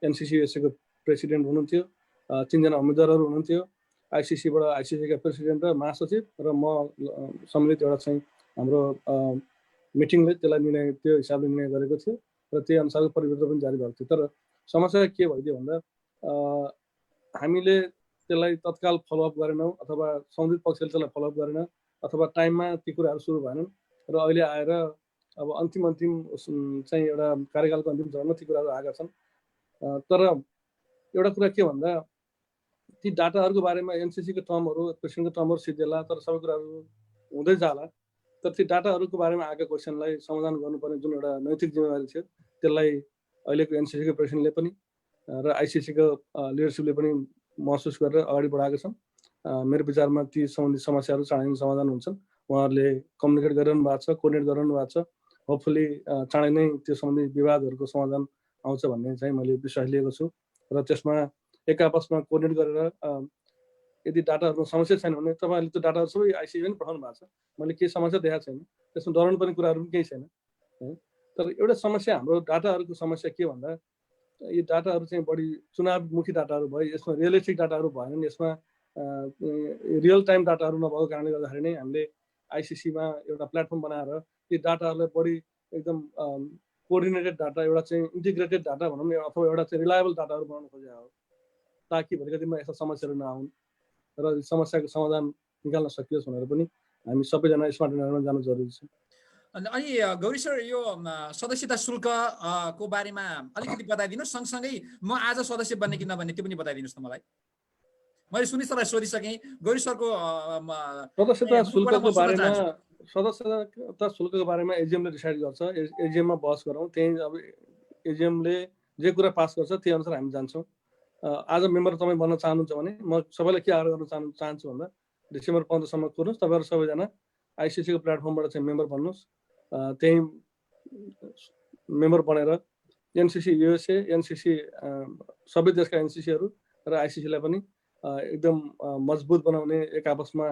एनसीसी-को प्रेसिडेन्ट हुनुहुन्थ्यो, 3 जना उम्मेदवारहरू हुनुहुन्थ्यो, आइसिसीबाट आइसिसीका प्रेसिडेन्ट र महासचिव र म सम्मिलित एउटा चाहिँ हाम्रो मिटिङले त्यसलाई निर्णय त्यो हिसाबले निर्णय गरेको थियो र त्यही अनुसारको परिवर्तन पनि जारी भएको थियो। तर समस्या के भइदियो भन्दा हामीले त्यसलाई तत्काल फलोअप गरेनौँ अथवा सम्बन्धित पक्षले त्यसलाई फलोअप गरेन अथवा टाइममा ती कुराहरू सुरु भएनन् र अहिले आएर अब अन्तिम चाहिँ एउटा कार्यकालको अन्तिम चरणमा ती कुराहरू आएका छन्। तर एउटा कुरा के भन्दा ती डाटाहरूको बारेमा एनसीसीको टर्महरू, प्रेसिडेन्टको टर्महरू सिद्धिएला, तर सबै कुराहरू हुँदै जाला। तर ती डाटाहरूको बारेमा आएका क्वेसनलाई समाधान गर्नुपर्ने जुन एउटा नैतिक जिम्मेवारी थियो, त्यसलाई अहिलेको एनसीसीको प्रेसिडेन्टले पनि र आइसिसीको लिडरसिपले पनि महसुस गरेर अगाडि बढाएका छन्। मेरो विचारमा ती सम्बन्धित समस्याहरू चाँडै नै समाधान हुन्छन्। उहाँहरूले कम्युनिकेट गरिरहनु भएको छ, कोर्डिनेट गरिरहनु भएको छ। होपफुली चाँडै नै त्यो सम्बन्धित विवादहरूको समाधान आउँछ भन्ने चाहिँ मैले विश्वास लिएको छु। र त्यसमा एक आपसमा कोर्डिनेट गरेर यदि डाटाहरूमा समस्या छैन भने तपाईँहरूले त्यो डाटाहरू सबै आइसिसीले पनि पठाउनु भएको छ। मैले केही समस्या देखाएको छैन, त्यसमा डराउनु पर्ने कुराहरू पनि केही छैन। तर एउटा समस्या, हाम्रो डाटाहरूको समस्या के भन्दा यो डाटाहरू चाहिँ बढी चुनावमुखी डाटाहरू भयो, यसमा रियलिस्टिक डाटाहरू भएनन्, यसमा रियल टाइम डाटाहरू नभएको कारणले गर्दाखेरि नै हामीले आइसिसीमा एउटा प्लेटफर्म बनाएर ती डाटाहरूलाई बढी एकदम कोअर्डिनेटेड डाटा, एउटा चाहिँ इन्टिग्रेटेड डाटा भनौँ न, अथवा एउटा चाहिँ रिलायबल डाटाहरू बनाउन खोजेको हो, ताकि भोलिका दिनमा यस्ता समस्याहरू नआउन् र समस्याको समाधान निकाल्न सकियोस् भनेर पनि हामी सबैजना स्मार्ट इन्भाइरोमेन्टमा जानु जरुरी छ। अनि गौरी सर, यो सदस्यता शुल्क को बारेमा अलिकति बताइदिनुहोस्। सँगसँगै म आज सदस्य बन्ने कि नबन्ने त्यो पनि बताइदिनुहोस् न मलाई। मैले सुनिस सरलाई सोधिसकेँ, गौरी सरको सदस्यता शुल्कको बारेमा एजिएमले डिसाइड गर्छ। एजिएममा बहस गरौँ, त्यही अब एजिएमले जे कुरा पास गर्छ त्यही अनुसार हामी जान्छौँ। आज मेम्बर तपाईँ बन्न चाहनुहुन्छ भने म सबैलाई के आग्रह गर्न चाहन्छु भन्दा डिसेम्बर 15 सम्म कुर्नुहोस्, तपाईँहरू सबैजना आइसिसीको प्लेटफर्मबाट चाहिँ मेम्बर बन्नुहोस्। त्यही मेम्बर बनेर एनसिसी युएसए, एनसिसी सबै देशका एनसिसीहरू र आइसिसीलाई पनि एकदम मजबुत बनाउने, एक आपसमा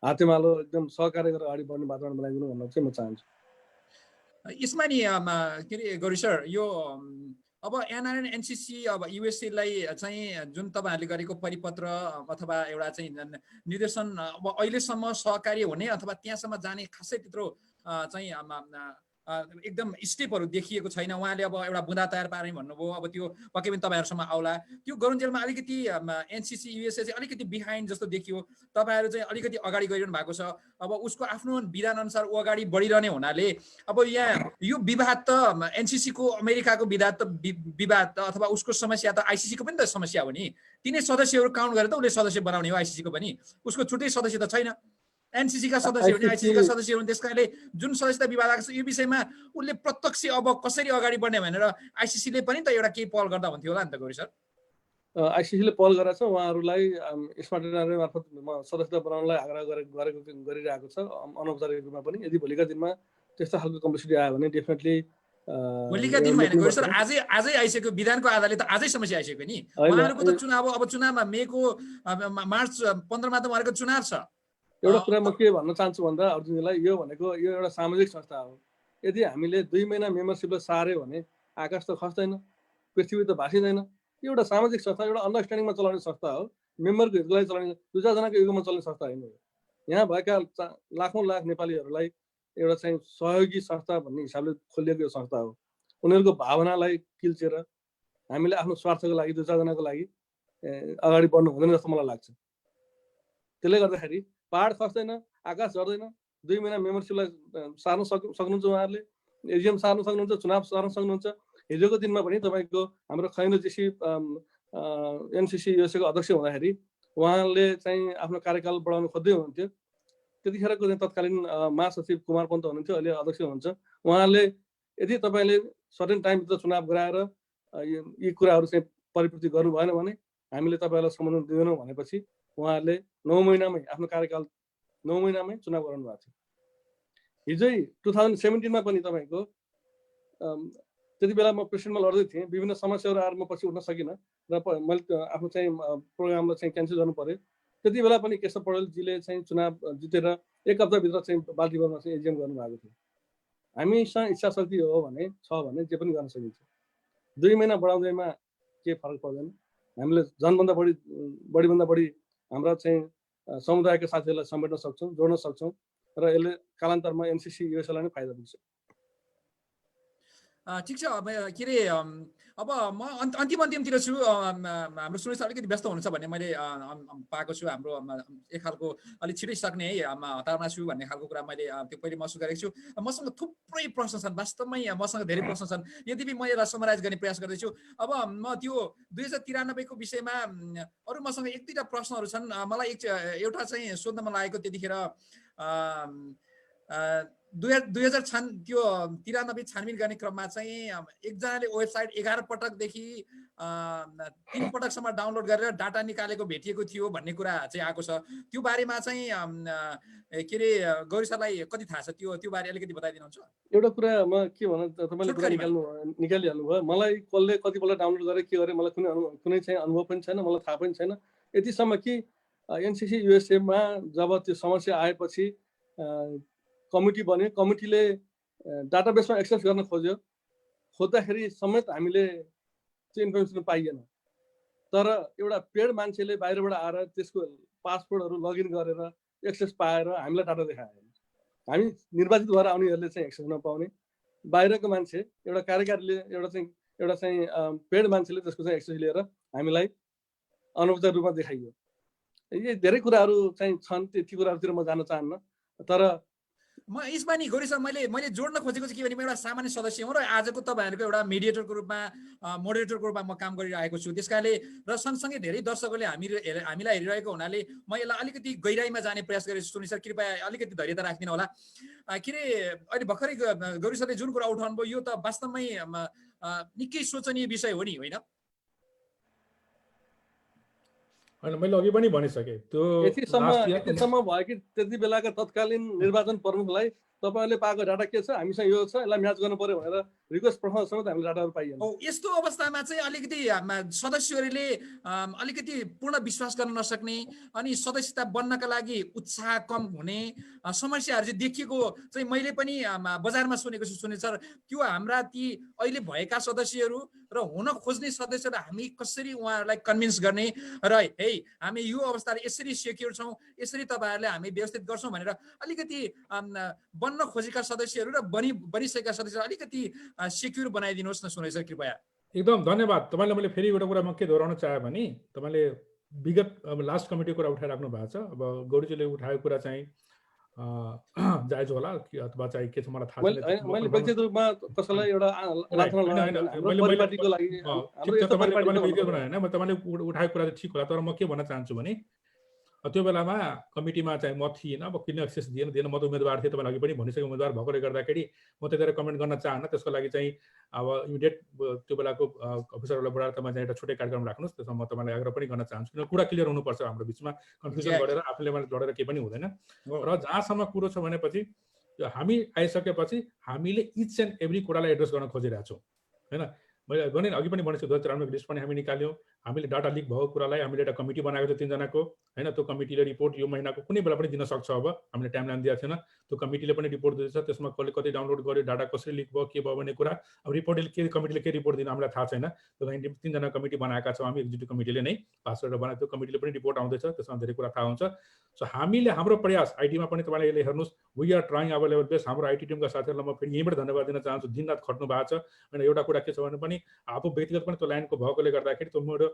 हातेमालो एकदम सहकार्य गरेर अगाडि बढ्ने वातावरण बनाइदिनु भन्न चाहिँ म चाहन्छु। यसमा नि के अरे गौरी सर, यो अब एनआरएन एनसिसी अब युएसएलाई चाहिँ जुन तपाईँहरूले गरेको परिपत्र अथवा एउटा चाहिँ निर्देशन अब अहिलेसम्म सहकार्य हुने अथवा त्यहाँसम्म जाने खासै त्यत्रो चाहिँ एकदम स्टेपहरू देखिएको छैन। उहाँले अब एउटा बुँदा तयार पार्ने भन्नुभयो, अब त्यो पक्कै पनि तपाईँहरूसम्म आउला। त्यो गरुन्जेलमा अलिकति एनसिसी युएसए चाहिँ अलिकति बिहाइन्ड जस्तो देखियो। तपाईँहरू चाहिँ अलिकति अगाडि गइरहनु भएको छ। अब उसको आफ्नो विधान अनुसार ऊ अगाडि बढिरहने हुनाले अब यहाँ यो विवाद त एनसिसीको अमेरिकाको विवाद त अथवा उसको समस्या त आइसिसीको पनि त समस्या हो नि। तिनै सदस्यहरू काउन्ट गरेर त उसले सदस्य बनाउने हो आइसिसीको पनि। उसको छुट्टै सदस्य त छैन। एनसिसीका सदस्य हुने, आइसिसीका सदस्य हुने, त्यस कारणले जुन सदस्यता विवाद आएको छ यो विषयमा उसले प्रत्यक्ष अब कसरी अगाडि बढ्ने भनेर आइसिसीले पनि त एउटा केही पहल गर्दा हुन्थ्यो होला नि त गौरी सर। आइसिसीले पहल गरेछ, उहाँहरूलाई स्मार्ट इन्भाइरोमेन्ट मार्फत सदस्यता बनाउनलाई आग्रह गरिरहेको छ अनौपचारिक रूपमा पनि। यदि भोलिका दिनमा त्यस्तो खालको कम्प्लेक्सिटी आयो भने डेफिनेटली भोलिका दिनमा होइन गौरी सर, आजै आइसक्यो। विधानको आधारले त आजै समस्या आइसक्यो नि। उहाँहरूको त चुनाव अब चुनावमा मेको मार्च 15मा त उहाँहरूको चुनाव छ। एउटा कुरा म के भन्न चाहन्छु भन्दा अर्जुनजीलाई, यो भनेको यो एउटा सामाजिक संस्था हो। यदि हामीले 2 महिना मेम्बरसिपलाई सार्यो भने आकाश त खस्दैन, पृथ्वी त भाँसिँदैन। यो एउटा सामाजिक संस्था, एउटा अन्डरस्ट्यान्डिङमा चलाउने संस्था हो। मेम्बरको हितको लागि चलाउने, 2-4जनाको युगमा चल्ने संस्था होइन। यहाँ भएका लाखौँ लाख नेपालीहरूलाई एउटा चाहिँ सहयोगी संस्था भन्ने हिसाबले खोलिएको यो संस्था हो। उनीहरूको भावनालाई किल्चेर हामीले आफ्नो स्वार्थको लागि 2-4जनाको लागि अगाडि बढ्नु हुँदैन जस्तो मलाई लाग्छ। त्यसले गर्दाखेरि पहाड खस्दैन, आकाश झर्दैन। 2 महिना मेम्बरसिपलाई सार्न सक्नुहुन्छ, उहाँहरूले एजिएम सार्न सक्नुहुन्छ, चुनाव सार्न सक्नुहुन्छ। हिजोको दिनमा पनि तपाईँको हाम्रो खैनो जेसी एनसिसी युएसएको अध्यक्ष हुँदाखेरि उहाँले चाहिँ आफ्नो कार्यकाल बढाउन खोज्दै हुनुहुन्थ्यो। त्यतिखेरको चाहिँ तत्कालीन महासचिव कुमार पन्त हुनुहुन्थ्यो, अहिले अध्यक्ष हुनुहुन्छ। उहाँले यदि तपाईँले सर्टेन टाइमभित्र चुनाव गराएर यी कुराहरू चाहिँ परिपूर्ति गर्नु भएन भने हामीले तपाईँहरूलाई सम्बोधन दिँदैनौँ भनेपछि उहाँहरूले 9 महिनामै आफ्नो कार्यकाल 9 महिनामै चुनाव गराउनु भएको थियो। हिजै 2017मा पनि तपाईँको त्यति बेला म प्रेसिडेन्टमा लड्दै थिएँ। विभिन्न समस्याहरू आएर म पछि उठ्न सकिनँ र मैले आफ्नो चाहिँ प्रोग्रामलाई चाहिँ क्यान्सल गर्नु पर्यो। त्यति बेला पनि केशव पौडेलजीले चाहिँ चुनाव जितेर 1 हप्ताभित्र चाहिँ बाल्टिमोरमा चाहिँ एजिएम गर्नुभएको थियो। हामीसँग इच्छा शक्ति हो भने जे पनि गर्न सकिन्छ। 2 महिना बढाउँदैमा के फरक पर्दैन। हामीले जनभन्दा बढीभन्दा बढी हाम्रा चाहिँ समुदायका साथीहरूलाई समेट्न सक्छौँ, जोड्न सक्छौँ र यसले कालान्तरमा एनसिसी युएसएलाई नै फाइदा पुग्छ। ठिक छ। अब के अरे अब म अन्तिमतिर छु। हाम्रो सुनिस अलिकति व्यस्त हुनुहुन्छ भन्ने मैले पाएको छु। हाम्रो एक खालको अलिक छिटै सक्ने है हतारमा छु भन्ने खालको कुरा मैले त्यो पहिले महसुस गरेको छु। मसँग थुप्रै प्रश्न छन्, वास्तवमै मसँग धेरै प्रश्न छन्। यद्यपि म यसलाई समराइज गर्ने प्रयास गर्दैछु। अब म त्यो 2093 को विषयमा अरू मसँग 1-2टा प्रश्नहरू छन्। मलाई एउटा चाहिँ सोध्न मन लागेको, त्यतिखेर 2093 छानबिन गर्ने क्रममा चाहिँ एकजनाले वेबसाइट 11 पटकदेखि 3 पटकसम्म डाउनलोड गरेर डाटा निकालेको भेटिएको थियो भन्ने कुरा चाहिँ आएको छ। त्यो बारेमा चाहिँ के अरे गौरी सरलाई कति थाहा छ? त्यो बारे अलिकति बताइदिनुहुन्छ? एउटा कुरा म के भन्न, तपाईँले कुरा निकालिहाल्नु भयो। मलाई कसले कतिपल्ट डाउनलोड गरेर के गरे मलाई कुनै चाहिँ अनुभव पनि छैन, मलाई थाहा पनि छैन। यतिसम्म कि एनसिसी युएसएमा जब त्यो समस्या आएपछि कमिटी बन्यो, कमिटीले डाटाबेसमा एक्सेस गर्न खोज्दाखेरि समेत हामीले त्यो इन्फर्मेसन पाइएन। तर एउटा पेड मान्छेले बाहिरबाट आएर त्यसको पासवर्डहरू लगइन गरेर एक्सेस पाएर हामीलाई डाटा देखायो। हामी निर्वाचित भएर आउनेहरूले चाहिँ एक्सेस हुन पाउने, बाहिरको मान्छे एउटा कार्यकारीले एउटा चाहिँ पेड मान्छेले त्यसको चाहिँ एक्सेस लिएर हामीलाई अनौपचारिक रूपमा देखाइयो। यी धेरै कुराहरू चाहिँ छन्, ती कुराहरूतिर म जान चाहन्न। तर म यसमा नि गौरी सर मैले जोड्न खोजेको चाहिँ के भने म एउटा सामान्य सदस्य हुँ र आजको तपाईँहरूको एउटा मिडिएटरको रूपमा मोडरेटरको रूपमा म काम गरिरहेको छु। त्यसकारणले र सँगसँगै धेरै दर्शकहरूले हामीलाई हेरिरहेको हुनाले म यसलाई अलिकति गहिराइमा जाने प्रयास गरेको छु। सुनिल सर कृपया अलिकति धैर्यता राखिदिनु होला। के अरे अहिले भर्खरै गौरी सरले जुन कुरा उठाउनु भयो यो त वास्तवमै निकै सोचनीय विषय हो नि, होइन? होइन, मैले अघि पनि भनिसकेँ त्यो यतिसम्म भयो कि त्यति बेलाका तत्कालीन निर्वाचन प्रमुखलाई तपाईँहरूले पाएको डाटा के छ, हामीसँग यो छ, यसलाई म्याच गर्नु पर्यो भनेर रिक्वेस्ट पठाउँदासम्म त हामीले डाटाहरू पाइएन। यस्तो अवस्थामा चाहिँ अलिकति सदस्यहरूले अलिकति पूर्ण विश्वास गर्न नसक्ने अनि सदस्यता बन्नका लागि उत्साह कम हुने समस्याहरू चाहिँ देखिएको चाहिँ मैले पनि बजारमा सुनेको छु। सुने सर, त्यो हाम्रा ती अहिले भएका सदस्यहरू र हुन खोज्ने सदस्यहरू हामी कसरी उहाँहरूलाई कन्भिन्स गर्ने र हे हामी यो अवस्थाले यसरी सेक्युर छौँ, यसरी तपाईँहरूले हामी व्यवस्थित गर्छौँ भनेर अलिकति बन्न खोजेका सदस्यहरू र बनिसकेका सदस्यहरू अलिकति सेक्युर बनाइदिनुहोस् न सुनेश सर कृपया। एकदम धन्यवाद तपाईँले। मैले फेरि एउटा कुरा म के दोहोऱ्याउन चाहेँ भने तपाईँले विगत अब लास्ट कमिटीको कुरा उठाइराख्नु भएको छ। अब गौरीजीले उठाएको कुरा चाहिँ जायज होला अथवा चाहिँ के छ मलाई थाहा छैन। मैले व्यक्तिगत रूपमा कसैलाई एउटा तपाईँले उठाएको कुरा चाहिँ ठिक होला, तर म के भन्न चाहन्छु भने त्यो बेलामा कमिटीमा चाहिँ म थिइनँ, अब किन एक्सेस दिएन म त उम्मेदवार थिएँ। तपाईँले अघि पनि भनिसकेँ उम्मेदवार भएकोले गर्दाखेरि म त्यतिखेर कमेन्ट गर्न चाहन्न। त्यसको लागि चाहिँ अब इमिडिएट त्यो बेलाको अफिसरहरूलाई बोलाएर तपाईँ चाहिँ एउटा छुट्टै कार्यक्रम राख्नुहोस्। त्यसमा म तपाईँलाई आग्रह पनि गर्न चाहन्छु, किन कुरा क्लियर हुनुपर्छ हाम्रो बिचमा। कन्फ्युजन गरेर आफूले लडेर केही पनि हुँदैन। र जहाँसम्म कुरो छ भनेपछि हामी आइसकेपछि हामीले इच एन्ड एभ्री कुरालाई एड्रेस गर्न खोजिरहेको छौँ, होइन? मैले भने अघि पनि भनेको 2093 लिस्ट पनि हामी निकाल्यौँ। हामीले डाटा लिक भएको कुरालाई हामीले एउटा कमिटी बनाएको छ 3 जनाको, होइन? त्यो कमिटीले रिपोर्ट यो महिनाको कुनै बेला पनि दिन सक्छ। अब हामीले टाइमलाइन दिएको छैन, त्यो कमिटीले पनि रिपोर्ट दिँदैछ। त्यसमा कसले कति डाउनलोड गर्यो, डाटा कसरी लिक भयो, के भयो भन्ने कुरा अब कमिटीले के रिपोर्ट दिनु हामीलाई थाहा छैन। त्यो लागि 3 जना कमिटी बनाएका छौँ हामी, एक्जिक्युटिभ कमिटीले नै पास गरेर बनाएको। त्यो कमिटीले पनि रिपोर्ट आउँदैछ, त्यसमा धेरै कुरा थाहा हुन्छ। सो हामीले हाम्रो प्रयास आइटीमा पनि तपाईँले यसले हेर्नुहोस्, वी आर ट्राइङ अब लेभल बेस्ट। हाम्रो आइटी टिमका साथीहरूलाई म फेरि यहीँबाट धन्यवाद दिन चाहन्छु, दिनरात खट्नु भएको छ। होइन, एउटा कुरा के छ भने पनि आफू व्यक्तिगत पनि त्यो लाइनको भएकोले गर्दाखेरि त्यो मेरो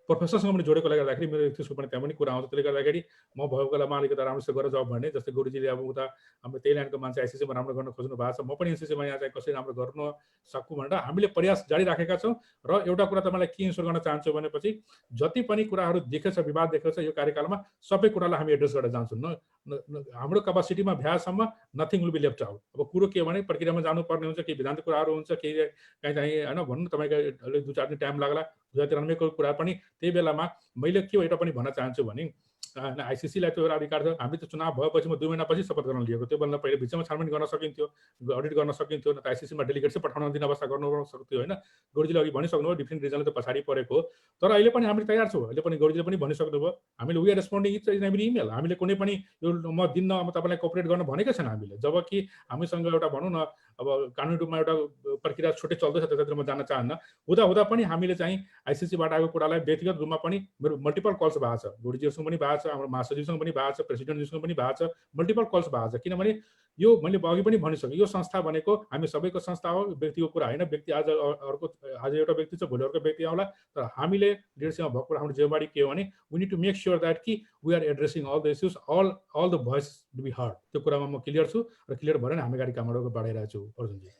प्रोफेसरसँग पनि जोडेकोले गर्दाखेरि मेरो त्यसको पनि त्यहाँ पनि कुरा आउँछ। त्यसले गर्दाखेरि म भएको बेलामा अलिकति राम्रोसँग गरेर जाऊ भन्ने, जस्तै गुरुजीले अब उता हाम्रो त्यही लाइनको मान्छे आइसिसीमा राम्रो गर्न खोज्नु भएको छ, म पनि एनसिसीमा यहाँ चाहिँ कसरी राम्रो गर्न सकौँ भनेर हामीले प्रयास जारी राखेका छौँ। र एउटा कुरा तपाईँलाई के इन्स्योर गर्न चाहन्छु भनेपछि जति पनि कुराहरू देखेछ, विवाद देखेछ यो कार्यकालमा सबै कुरालाई हामी एड्रेस गरेर जान्छौँ। हाम्रो क्यापासिटीमा भ्यासम्म nothing will be left out. अब कुरो के भने प्रक्रियामा जानुपर्ने हुन्छ, केही विधान्त कुराहरू हुन्छ, केही कहीँ चाहिँ होइन भन्नु तपाईँको अलिक 2-4 दिन टाइम लाग्ला। 2093 कुरा पनि त्यही बेलामा मैले के एउटा पनि भन्न चाहन्छु भने आइसिसीलाई त्यो एउटा अधिकार छ। हामी त चुनाव भएपछि म 2 महिनापछि शपथ गर्न लिएको, त्यो बेला पहिले बिचमा छानबिन गर्न सकिन्थ्यो, अडिट गर्न सकिन्थ्यो, न त आइसिसीमा डेलिगेट्सै पठाउन दिने अवस्था गर्नु सक्थ्यो, होइन? गौरीजीले अघि भनिसक्नुभयो डिफ्रेन्ट रिजनले त पछाडि परेको हो, तर अहिले पनि हामीले तयार छौँ। अहिले पनि गौरीजीले पनि भनिसक्नुभयो हामीले we are responding each and every email. हामीले कुनै पनि यो म दिन्न अब तपाईँलाई कोअपरेट गर्न भनेकै छैन हामीले, जबकि हामीसँग एउटा भनौँ न अब कानुनी रूपमा एउटा प्रक्रिया छुट्टै चल्दैछ, त्यतातिर म जान चाहन्न। हुँदा पनि हामीले चाहिँ आइसिसीबाट आएको कुरालाई व्यक्तिगत रूपमा पनि मेरो मल्टिपल कल्स भएको छ, गौरीजीसँग पनि भएको छ, हाम्रो महासचिवसँग पनि भएको छ, प्रेसिडेन्टजीसँग पनि भएको छ, मल्टिपल कल्स भएको छ। किनभने यो मैले अघि पनि भनिसकेँ, यो संस्था भनेको हामी सबैको संस्था हो, व्यक्तिको कुरा होइन। व्यक्ति आज एउटा व्यक्ति छ, भोलि अर्को व्यक्ति आउला, तर हामीले लिडरसिपमा भएको कुरा हाम्रो जिम्मेवारी के हो भने we need to make sure that कि we are addressing all the issues, all the voice to be heard. त्यो कुरामा म क्लियर छु र क्लियर भएर नै हामी गाडी कामहरू बढाइरहेको छु। अर्जुनजी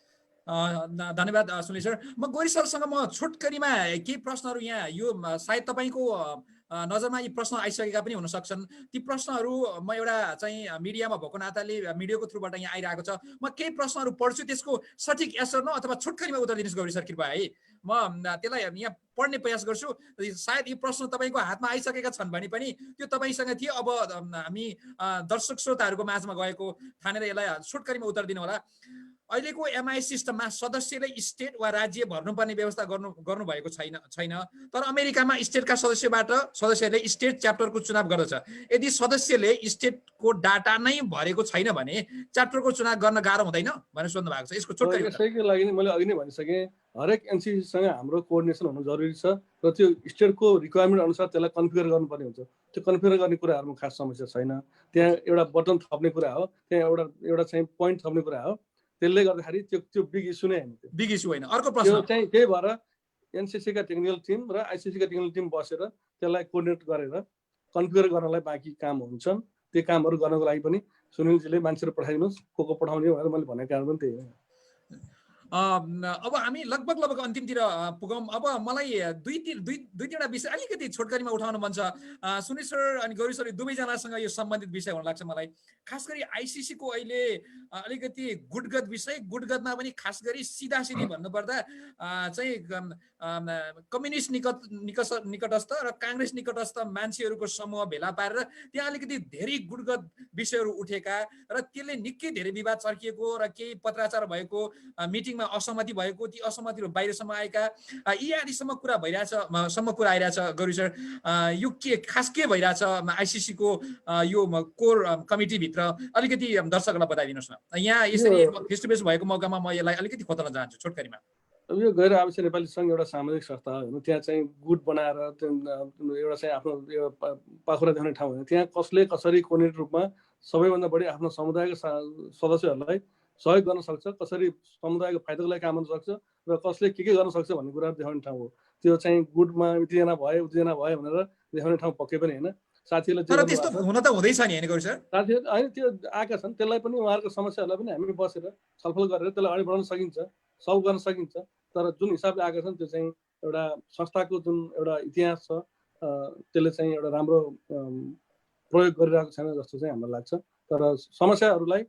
धन्यवाद सुनिल सर। म गौरी सरसँग म छोटकरीमा केही प्रश्नहरू यहाँ यो सायद तपाईँको नजरमा यी प्रश्न आइसकेका पनि हुन सक्छन्। ती प्रश्नहरू म एउटा चाहिँ मिडियामा भएको नाताले मिडियाको थ्रुबाट यहाँ आइरहेको छ, म केही प्रश्नहरू पढ्छु, त्यसको सठिक एन्सर न अथवा छोटकरीमा उत्तर दिनुहोस् गौरी सर कृपया, है? म त्यसलाई यहाँ पढ्ने प्रयास गर्छु। सायद यी प्रश्न तपाईँको हातमा आइसकेका छन् भने पनि त्यो तपाईँसँग थियो, अब हामी दर्शक श्रोताहरूको माझमा गएको ठानेर यसलाई छोटकरीमा उत्तर दिनु होला। अहिलेको एमआई सिस्टममा सदस्यले स्टेट वा राज्य भर्नुपर्ने व्यवस्था गर्नुभएको छैन, तर अमेरिकामा स्टेटका सदस्यहरूले स्टेट च्याप्टरको चुनाव गर्दछ। यदि सदस्यले स्टेटको डाटा नै भरेको छैन भने च्याप्टरको चुनाव गर्न गाह्रो हुँदैन भनेर सोध्नु भएको छ। यसको छोटकरी लागि मैले अघि नै भनिसकेँ, हरेक एनसिसीसँग हाम्रो कोअर्डिनेसन हुनु जरुरी छ र त्यो स्टेटको रिक्वायरमेन्ट अनुसार त्यसलाई कन्फिगर गर्नुपर्ने हुन्छ। त्यो कन्फिगर गर्ने कुराहरूमा खास समस्या छैन। त्यहाँ एउटा बटन थप्ने कुरा हो, त्यहाँ एउटा चाहिँ पोइन्ट थप्ने कुरा हो। त्यसले गर्दाखेरि त्यो बिग इस्यु नै होइन। बिग इस्यु होइन। अर्को त्यो प्रश्न चाहिँ त्यही भएर एनसिसीका टेक्निकल टिम र आइसिसीका टेक्निकल टिम बसेर त्यसलाई कोअर्डिनेट गरेर कन्फिगर गर्नलाई बाँकी काम हुन्छन्। त्यो कामहरू गर्नको लागि पनि सुनिलजीले मान्छेहरू पठाइदिनुहोस्, को पठाउने भनेर मैले भनेको कारण पनि त्यही हो। अब हामी लगभग अन्तिमतिर पुगौँ। अब मलाई दुई-तीनवटा विषय अलिकति छोटकरीमा उठाउन मन छ। सुनिल सर अनि गौरी सर दुवैजनासँग यो सम्बन्धित विषय हुन लाग्छ मलाई। खास गरी आइसिसीको अहिले अलिकति गुटगत विषय, गुटगतमा पनि खास गरी सिधासिधी भन्नुपर्दा चाहिँ कम्युनिस्ट निकटस्थ र काङ्ग्रेस निकटस्थ मान्छेहरूको समूह भेला पारेर त्यहाँ अलिकति धेरै गुटगत विषयहरू उठेका र त्यसले निकै धेरै विवाद चर्किएको र केही पत्राचार भएको, मिटिङमा असहमति भएको, ती असहमतिहरू बाहिरसम्म आएका, यी आदिसम्म कुरा आइरहेछ। गौरी सर, यो खास के भइरहेछ आइसिसीको यो कोर कमिटीभित्र अलिकति दर्शकहरूलाई बताइदिनुहोस् न। यहाँ यसरी फेस टु फेस भएको मौकामा म यसलाई अलिकति खोतल्न चाहन्छु छोटकरीमा। अब यो गैर आवासीय नेपाली सङ्घ एउटा सामाजिक संस्था हो। त्यहाँ चाहिँ गुट बनाएर एउटा चाहिँ आफ्नो पाखुरा देखाउने ठाउँ होइन। त्यहाँ कसले कसरी कोर्डिनेट रूपमा सबैभन्दा बढी आफ्नो समुदायको सदस्यहरूलाई सहयोग गर्न सक्छ, कसरी समुदायको फाइदाको लागि काम गर्न सक्छ र कसले के गर्न सक्छ भन्ने कुराहरू देखाउने ठाउँ हो। त्यो चाहिँ गुटमा यतिजना भयो उतिजना भयो भनेर देखाउने ठाउँ पक्कै पनि होइन। साथीहरूले तर त्यस्तो हुन त हुँदैछ नि हैन गौरी सर? साथीहरू होइन, त्यो आएका छन्। त्यसलाई पनि उहाँहरूको समस्याहरूलाई पनि हामी बसेर छलफल गरेर त्यसलाई अगाडि बढाउन सकिन्छ, सल्भ गर्न सकिन्छ। तर जुन हिसाबले आएका छन् त्यो चाहिँ एउटा संस्थाको जुन एउटा इतिहास छ त्यसले चाहिँ एउटा राम्रो प्रयोग गरिरहेको छैन जस्तो चाहिँ हामीलाई लाग्छ। तर समस्याहरूलाई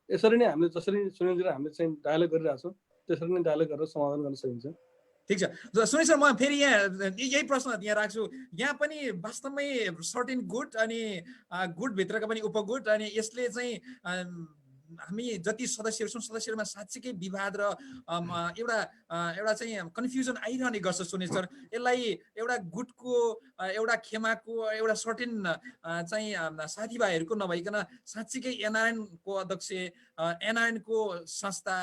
यसरी नै हामीले जसरी सुनिलजी र हामीले चाहिँ डायलग गरिरहेछौँ त्यसरी नै डायलग गरेर समाधान गर्न सकिन्छ। ठिक छ सुनिल सर, म फेरि यहाँ यही प्रश्न यहाँ राख्छु। यहाँ पनि वास्तवमै सर्टेन गुट अनि गुटभित्रका पनि उपगुट अनि यसले चाहिँ हामी जति सदस्यहरू छौँ सदस्यहरूमा साँच्चीकै विवाद र एउटा चाहिँ कन्फ्युजन आइरहने गर्छ सुनिल सर। यसलाई एउटा गुटको एउटा खेमाको एउटा सर्टेन चाहिँ साथीभाइहरूको नभइकन साँच्चीकै एनआरएनको अध्यक्ष एनआरएनको संस्था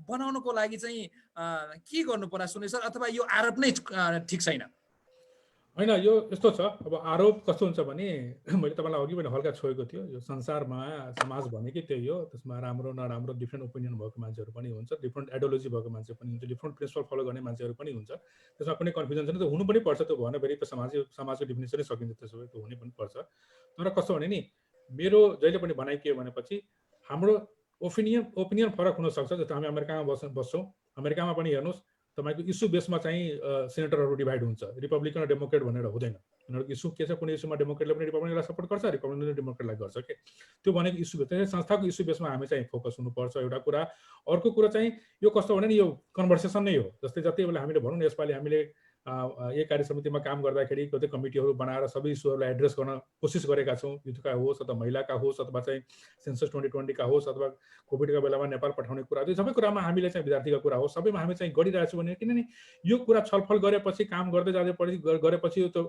बनाउनको लागि चाहिँ के गर्नु पर्ला सुनिल सर, अथवा यो आरोप नै ठिक छैन? होइन, यो यस्तो छ। अब आरोप कस्तो हुन्छ भने मैले तपाईँलाई अघि पनि हल्का छोएको थियो, यो संसारमा समाज भनेकै त्यही हो। त्यसमा राम्रो नराम्रो डिफ्रेन्ट ओपिनियन भएको मान्छेहरू पनि हुन्छ, डिफ्रेन्ट आइडियोलोजी भएको मान्छे पनि हुन्छ, डिफ्रेन्ट प्रिन्सिपल फलो गर्ने मान्छेहरू पनि हुन्छ। त्यसमा कुनै कन्फ्युजन छैन, त्यो हुनु पनि पर्छ। त्यो भएन फेरि समाजको डिफिनेसनै सकिन्छ, त्यसो भए त्यो हुनै पनि पर्छ। तर कस्तो भने नि, मेरो जहिले पनि भनाइ के हो भनेपछि हाम्रो ओपिनियन फरक हुनसक्छ। जस्तो हामी अमेरिकामा बस्छौँ, अमेरिकामा पनि हेर्नुहोस् तपाईँको इस्यु बेसमा चाहिँ सेनेटरहरू डिभाइड हुन्छ, रिपब्लिकन र डेमोक्रेट भनेर हुँदैन। उनीहरूको इस्यु के छ, कुनै इस्युमा डेमोक्रेटले पनि रिपब्लिकनलाई सपोर्ट गर्छ, रिपब्लिकनले डेमोक्रेटलाई गर्छ के। त्यो भनेको इस्यु बेस, त्यसै संस्थाको इस्यु बेसमा हामी चाहिँ फोकस हुनुपर्छ, एउटा कुरा। अर्को कुरा चाहिँ यो कस्तो भने नि, यो कन्भर्सेसन नै हो। जस्तै जति बेला हामीले भनौँ न, यसपालि हामीले एक कार्य समितिमा काम गर्दाखेरि कतै कमिटीहरू बनाएर सबै इस्युहरूलाई एड्रेस गर्न कोसिस गरेका छौँ। युथका होस् अथवा महिलाका होस् अथवा चाहिँ सेन्सस 2020 का होस् अथवा कोभिडका बेलामा नेपाल पठाउने कुरा, त्यो सबै कुरामा हामीले चाहिँ विद्यार्थीका कुरा होस् सबैमा हामी चाहिँ गरिरहेको छौँ। भने किनभने यो कुरा छलफल गरेपछि, काम गर्दै गरेपछि त्यो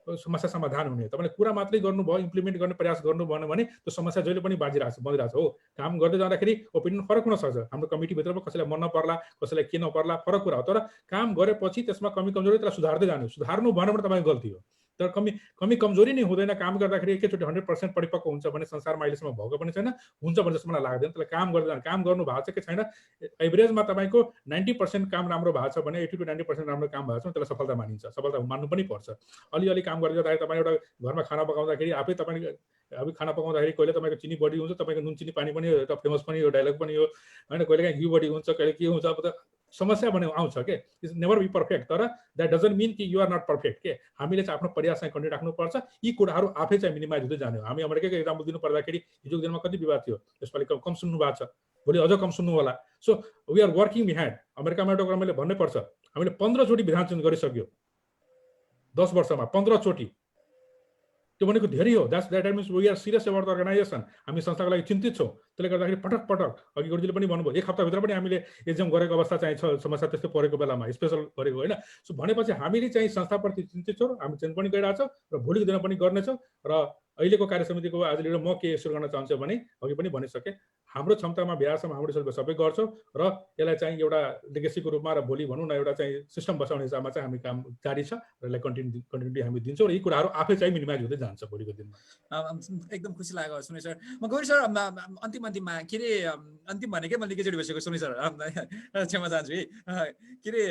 समस्या समाधान हुने। तपाईँले कुरा मात्रै गर्नुभयो, इम्प्लिमेन्ट गर्ने प्रयास गर्नु भएन भने त्यो समस्या जहिले पनि बढिरहेको हो। काम गर्दै जाँदाखेरि ओपिनियन फरक हुनसक्छ, हाम्रो कमिटीभित्रमा कसैलाई मन नपर्ला, कसैलाई के नपर्ला, फरक कुरा हो। तर काम गरेपछि त्यसमा कमी कमजोरी त्यसलाई सुधार्दै जानु। सुधार्नु भएन भने तपाईँको गल्ती हो। तर कमी कमजोरी नै हुँदैन। काम गर्दाखेरि एकैचोटि 100% परिपक्व हुन्छ भने संसारमा अहिलेसम्म भएको पनि छैन, हुन्छ भने जस्तो मलाई लाग्दैन। त्यसलाई काम गर्दै जानु। काम गर्नु भएको छ कि छैन, एभरेजमा तपाईँको 90% काम राम्रो भएको छ भने 80 to 90% राम्रो काम भएको छ भने त्यसलाई सफलता मानिन्छ। सफलता मान्नु पनि पर्छ। अलिअलि काम गर्दै जाँदाखेरि तपाईँ एउटा घरमा खाना पकाउँदाखेरि आफै तपाईँले अब खाना पकाउँदाखेरि कहिले तपाईँको चिनी बढी हुन्छ, तपाईँको नुन चिनी पानी पनि एउटा फेमस पनि यो डायलग पनि हो होइन। कहिले काहीँ घिउ बढी हुन्छ, कहिले के हुन्छ, अब त समस्या भने आउँछ के। It's never be perfect. तर द्याट डजन्ट मिन कि यु आर नट पर्फेक्ट के। हामीले चाहिँ आफ्नो प्रयास चाहिँ कन्टिन्यू राख्नुपर्छ। यी कुराहरू आफै चाहिँ मिनिमाइज हुँदै जाने हो। हामी अमेरिकाको इक्जाम्पल दिनु पर्दाखेरि हिजोको दिनमा कति विवाद थियो, यसपालि कम सुन्नु भएको छ, भोलि अझ कम सुन्नु होला। So we are working behind. अमेरिकामा एउटा कुरा मैले भन्नै पर्छ, हामीले 15 चोटि विधान चेन्ज गरिसक्यो 10 वर्षमा, 15 चोटि। त्यो भनेको धेरै हो। That means we are serious about the organisation. हामी संस्थाको लागि चिन्तित छौँ। त्यसले गर्दाखेरि पटक अघि गुरुजीले पनि भन्नुभयो, एक हप्ताभित्र पनि हामीले एक्जाम गरेको अवस्था चाहिँ छ, समस्या त्यस्तै परेको बेलामा स्पेसल गरेको होइन। सो भनेपछि हामीले चाहिँ संस्थाप्रति चिन्तित छौँ, हामी चेन्ज पनि गरिरहेछौँ र भोलिको दिन पनि गर्नेछौँ। र अहिलेको कार्यसमितिको आज लिएर म के सुरु गर्न चाहन्छु भने अघि पनि भनिसकेँ, हाम्रो क्षमतामा भ्यासम्म हाम्रो सबै गर्छौँ र यसलाई चाहिँ एउटा लेगेसीको रूपमा र भोलि भनौँ न एउटा चाहिँ सिस्टम बसाउने हिसाबमा चाहिँ हामी काम जारी छ र यसलाई कन्टिन्युटी हामी दिन्छौँ र यी कुराहरू आफै चाहिँ मिनिमाइज हुँदै जान्छ भोलिको दिनमा। एकदम खुसी लाग्यो सुनिल सर। म गौरी सर अन्तिममा के अरे अन्तिम भनेकै मैले एकैचोटि बसेको सुनिल सर क्षमा चाहन्छु है। के अरे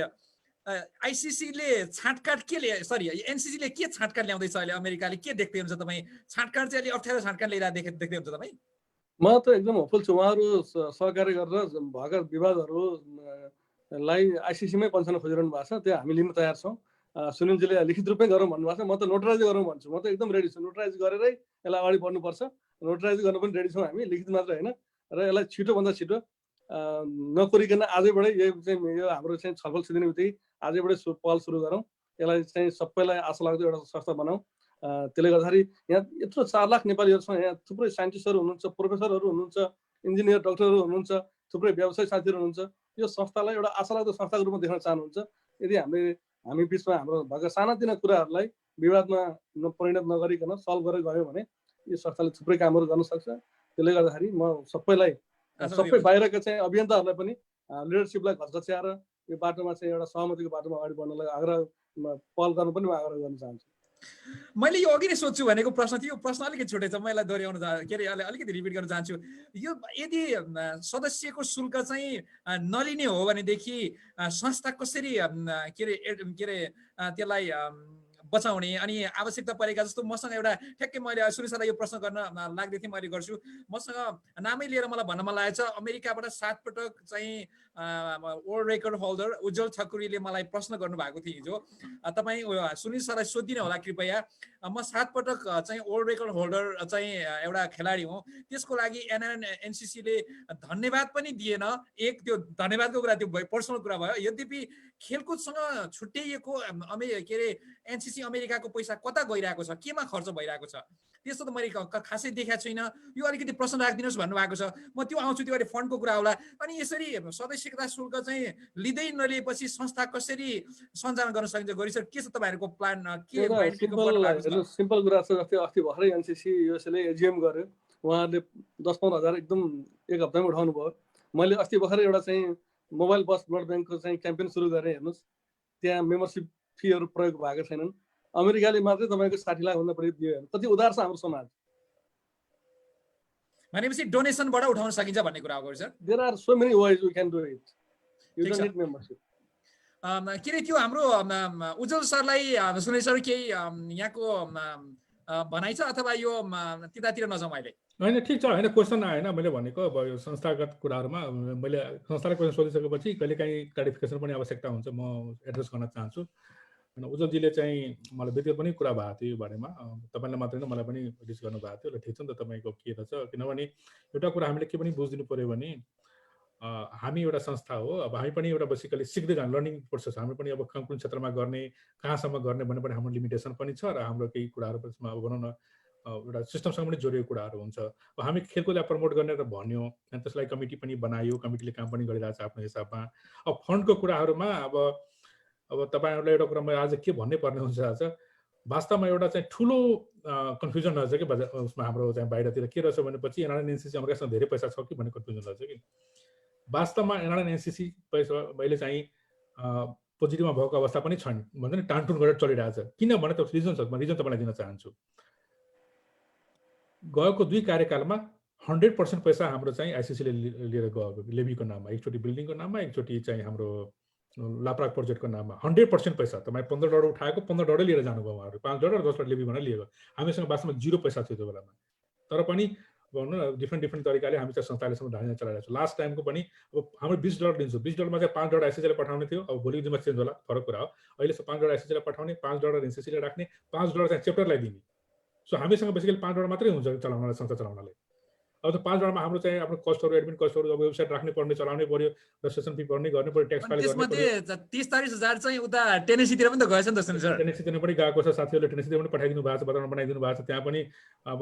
आइसिसीले छाँटकाट एनसिसीले के छाँटकाट ल्याउँदैछ अहिले, अमेरिकाले के देख्दै हुनुहुन्छ तपाईँ? छाँटकाट चाहिँ अलि अप्ठ्यारो छाँटकाट ल्याइरहेको देख्दै हुन्छ तपाईँ? म त एकदम होपफुल छु। उहाँहरू सहकार्य गरेर भएका विवादहरूलाई आइसिसीमै पन्छाउन खोजिरहनु भएको छ, त्यो हामी लिन तयार छौँ। सुनिलजीले लिखित रूपमै गरौँ भन्नुभएको छ, म त नोटराइज गरौँ भन्छु। म त एकदम रेडी छु, नोटराइज गरेरै यसलाई अगाडि बढ्नुपर्छ। नोटराइज गर्न पनि रेडी छौँ हामी, लिखित मात्र होइन। र यसलाई छिटोभन्दा छिटो नकोरिकन आजैबाटै यो हाम्रो चाहिँ छलफल सिद्धिने बित्तिकै आजैबाटै पहल सुरु गरौँ। यसलाई चाहिँ सबैलाई आशा लाग्दो एउटा संस्था बनाऊ। त्यसले गर्दाखेरि यहाँ यत्रो 4 लाख नेपालीहरू छौँ, यहाँ थुप्रै साइन्टिस्टहरू हुनुहुन्छ, प्रोफेसरहरू हुनुहुन्छ, इन्जिनियर डक्टरहरू हुनुहुन्छ, थुप्रै व्यवसाय साथीहरू हुनुहुन्छ। यो संस्थालाई एउटा आशालाग्दो संस्थाको रूपमा देख्न चाहनुहुन्छ। यदि हामी बिचमा हाम्रो भएका सानातिना कुराहरूलाई विवादमा परिणत नगरिकन सल्भ गरेर गयो भने यो संस्थाले थुप्रै कामहरू गर्न सक्छ। त्यसले गर्दाखेरि म सबै बाहिरका चाहिँ अभियन्ताहरूलाई पनि लिडरसिपलाई घचघच्याएर यो बाटोमा चाहिँ एउटा सहमतिको बाटोमा अगाडि बढ्नलाई पहल गर्नु पनि म आग्रह गर्न चाहन्छु। मैले यो अघि नै सोध्छु भनेको प्रश्न थियो, प्रश्न अलिकति छुट्टै छ, म यसलाई दोहोऱ्याउन के अरे अलिकति रिपिट गर्न चाहन्छु। यो यदि सदस्यको शुल्क चाहिँ नलिने हो भनेदेखि संस्था कसरी के अरे त्यसलाई बचाउने? अनि आवश्यकता परेका जस्तो मसँग एउटा ठ्याक्कै मैले सुनिल सरलाई यो प्रश्न गर्न लाग्दै थिएँ, मैले गर्छु। मसँग नामै लिएर मलाई भन्न मन लागेको छ, अमेरिकाबाट 7 पटक चाहिँ वर्ल्ड रेकर्ड होल्डर उज्जवल ठकुरीले मलाई प्रश्न गर्नुभएको थियो हिजो। तपाईँ सुनिल सरलाई सोधिदिनु होला कृपया। म 7 पटक चाहिँ वर्ल्ड रेकर्ड होल्डर चाहिँ एउटा खेलाडी हुँ, त्यसको लागि एनसिसीले धन्यवाद पनि दिएन। त्यो धन्यवादको कुरा त्यो पर्सनल कुरा भयो। यद्यपि खेलकुदसँग छुट्याइएको के अरे एनसिसी अमेरिकाको पैसा कता गइरहेको छ, केमा खर्च भइरहेको छ, त्यस्तो त मैले खासै देखाएको छैन। यो अलिकति प्रश्न राखिदिनुहोस् भन्नुभएको छ, म त्यो आउँछु। त्यो अहिले फन्डको कुरा होला। अनि यसरी सदस्यता शुल्क चाहिँ लिँदै नलिएपछि संस्था कसरी सञ्चालन गर्न सकिन्छ? गरी सर के छ तपाईँहरूको प्लान? सिम्पल कुरा छ। जस्तै अस्ति भर्खरै एनसिसी युएसले एजिएम गर्यो, उहाँहरूले 10-15 हजार एकदम एक हप्तामै उठाउनु भयो। मैले अस्ति भर्खरै एउटा चाहिँ मोबाइल बस ब्लड ब्याङ्कको चाहिँ क्याम्पेन सुरु गरेँ। हेर्नुहोस्, त्यहाँ मेम्बरसिप फीहरू प्रयोग भएको छैनन्। अमेरिकाले मात्रै तपाईँको 60 लाख भन्दा बढी दियो। कति उदार छ हाम्रो समाज। भनेपछि डोनेसनबाट उठाउन सकिन्छ भन्ने कुरा हो sir? There are so many ways we can do it. You don't need membership. के अरे त्यो हाम्रो उज्जवल सरलाई सुनिल सर केही यहाँको भनाइ छ अथवा यो त्यतातिर नजाउँ अहिले? होइन, ठिक छ। होइन, क्वेसन आएन। मैले भनेको अब यो संस्थागत कुराहरूमा मैले संस्थालाई क्वेसन सोधिसकेपछि कहिलेकाहीँ क्लारिफिकेसन पनि आवश्यकता हुन्छ, म एड्रेस गर्न चाहन्छु। होइन, उज्जवलजीले चाहिँ मलाई व्यक्तिगत पनि कुरा भएको थियो यो बारेमा, तपाईँलाई मात्रै होइन मलाई पनि रिच गर्नुभएको थियो। ल ठिक छ नि त, तपाईँको के रहेछ? किनभने एउटा कुरा हामीले के पनि बुझिदिनु पऱ्यो भने हामी एउटा संस्था हो। अब हामी पनि एउटा बेसिकली सिक्दै जाने लर्निङ प्रोसेस। हामी पनि अब कुन क्षेत्रमा गर्ने, कहाँसम्म गर्ने भन्ने पनि हाम्रो लिमिटेसन पनि छ र हाम्रो केही कुराहरू त्यसमा अब भनौँ न एउटा सिस्टमसँग पनि जोडिएको कुराहरू हुन्छ। अब हामी खेलकुदलाई प्रमोट गर्ने र भन्यो, अनि त्यसलाई कमिटी पनि बनायो, कमिटीले काम पनि गरिरहेको छ आफ्नो हिसाबमा। अब फन्डको कुराहरूमा अब तपाईँहरूलाई एउटा कुरा मैले आज के भन्नै पर्ने हुन्छ। आज वास्तवमा एउटा चाहिँ ठुलो कन्फ्युजन रहेछ कि उसमा हाम्रो चाहिँ बाहिरतिर के रहेछ भनेपछि एनआरएनएनसिसी अमेरिकासँग धेरै पैसा छ कि भन्ने कन्फ्युजन रहेछ कि वास्तवमा एनआरएनएनसिसी पैसा मैले चाहिँ पोजिटिभमा भएको अवस्था पनि छैन, भन्छ नि टानटुन गरेर चलिरहेको छ। किनभने त रिजन छ, रिजन तपाईँलाई दिन चाहन्छु। गएको 2 कार्यकालमा 100% पैसा हाम्रो चाहिँ आइसिसीले लिएर गएको, लेबीको नाममा, एकचोटि बिल्डिङको नाममा, एकचोटि चाहिँ हाम्रो लाप्राक प्रोजेक्टको नाममा 100% पैसा। तपाईँ $15 उठाएको, $15 लिएर जानुभयो उहाँहरू, $5 $10 लेबी भनेर लिएको। हामीसँग वास्तवमा 0 पैसा थियो त्यो बेलामा। तर पनि भनौँ न डिफ्रेन्ट तरिकाले हामी चाहिँ संस्थालेसम्म ढाल्न चलाइरहेको छौँ। लास्ट टाइमको पनि अब हाम्रो $20 दिन्छौँ, $20 चाहिँ $5 आइसिसीले पठाउने थियो। अब भोलिको दिनमा चेन्ज होला, फरक कुरा हो। अहिले $5 आइसिसीले पठाउने, $5 एनसिसीले राख्ने, $5 चाहिँ च्याप्टरलाई दिने। सो हामीसँग बेसिकली $5 मात्रै हुन्छ चलाउनलाई, संस्था चलाउनलाई। अब त $5 मा हाम्रो चाहिँ आफ्नो कस्टहरू, एडमिन कस्टहरू, अब वेबसाइट राख्नै पर्ने, चलाउनै पर्यो, रजिस्ट्रेसन फी भर्नै गर्ने पर्यो, ट्याक्स फाइल गर्नै पर्यो। 30-40 हजार चाहिँ उता टेनेसीतिर पनि त गएछ नि त सुनिल सर? टेनेसीतिर पनि गएको छ, साथीहरूले टेनेसीतिर पनि पठाइदिनु भएको छ, बताउन बनाइदिनु भएको छ। त्यहाँ पनि अब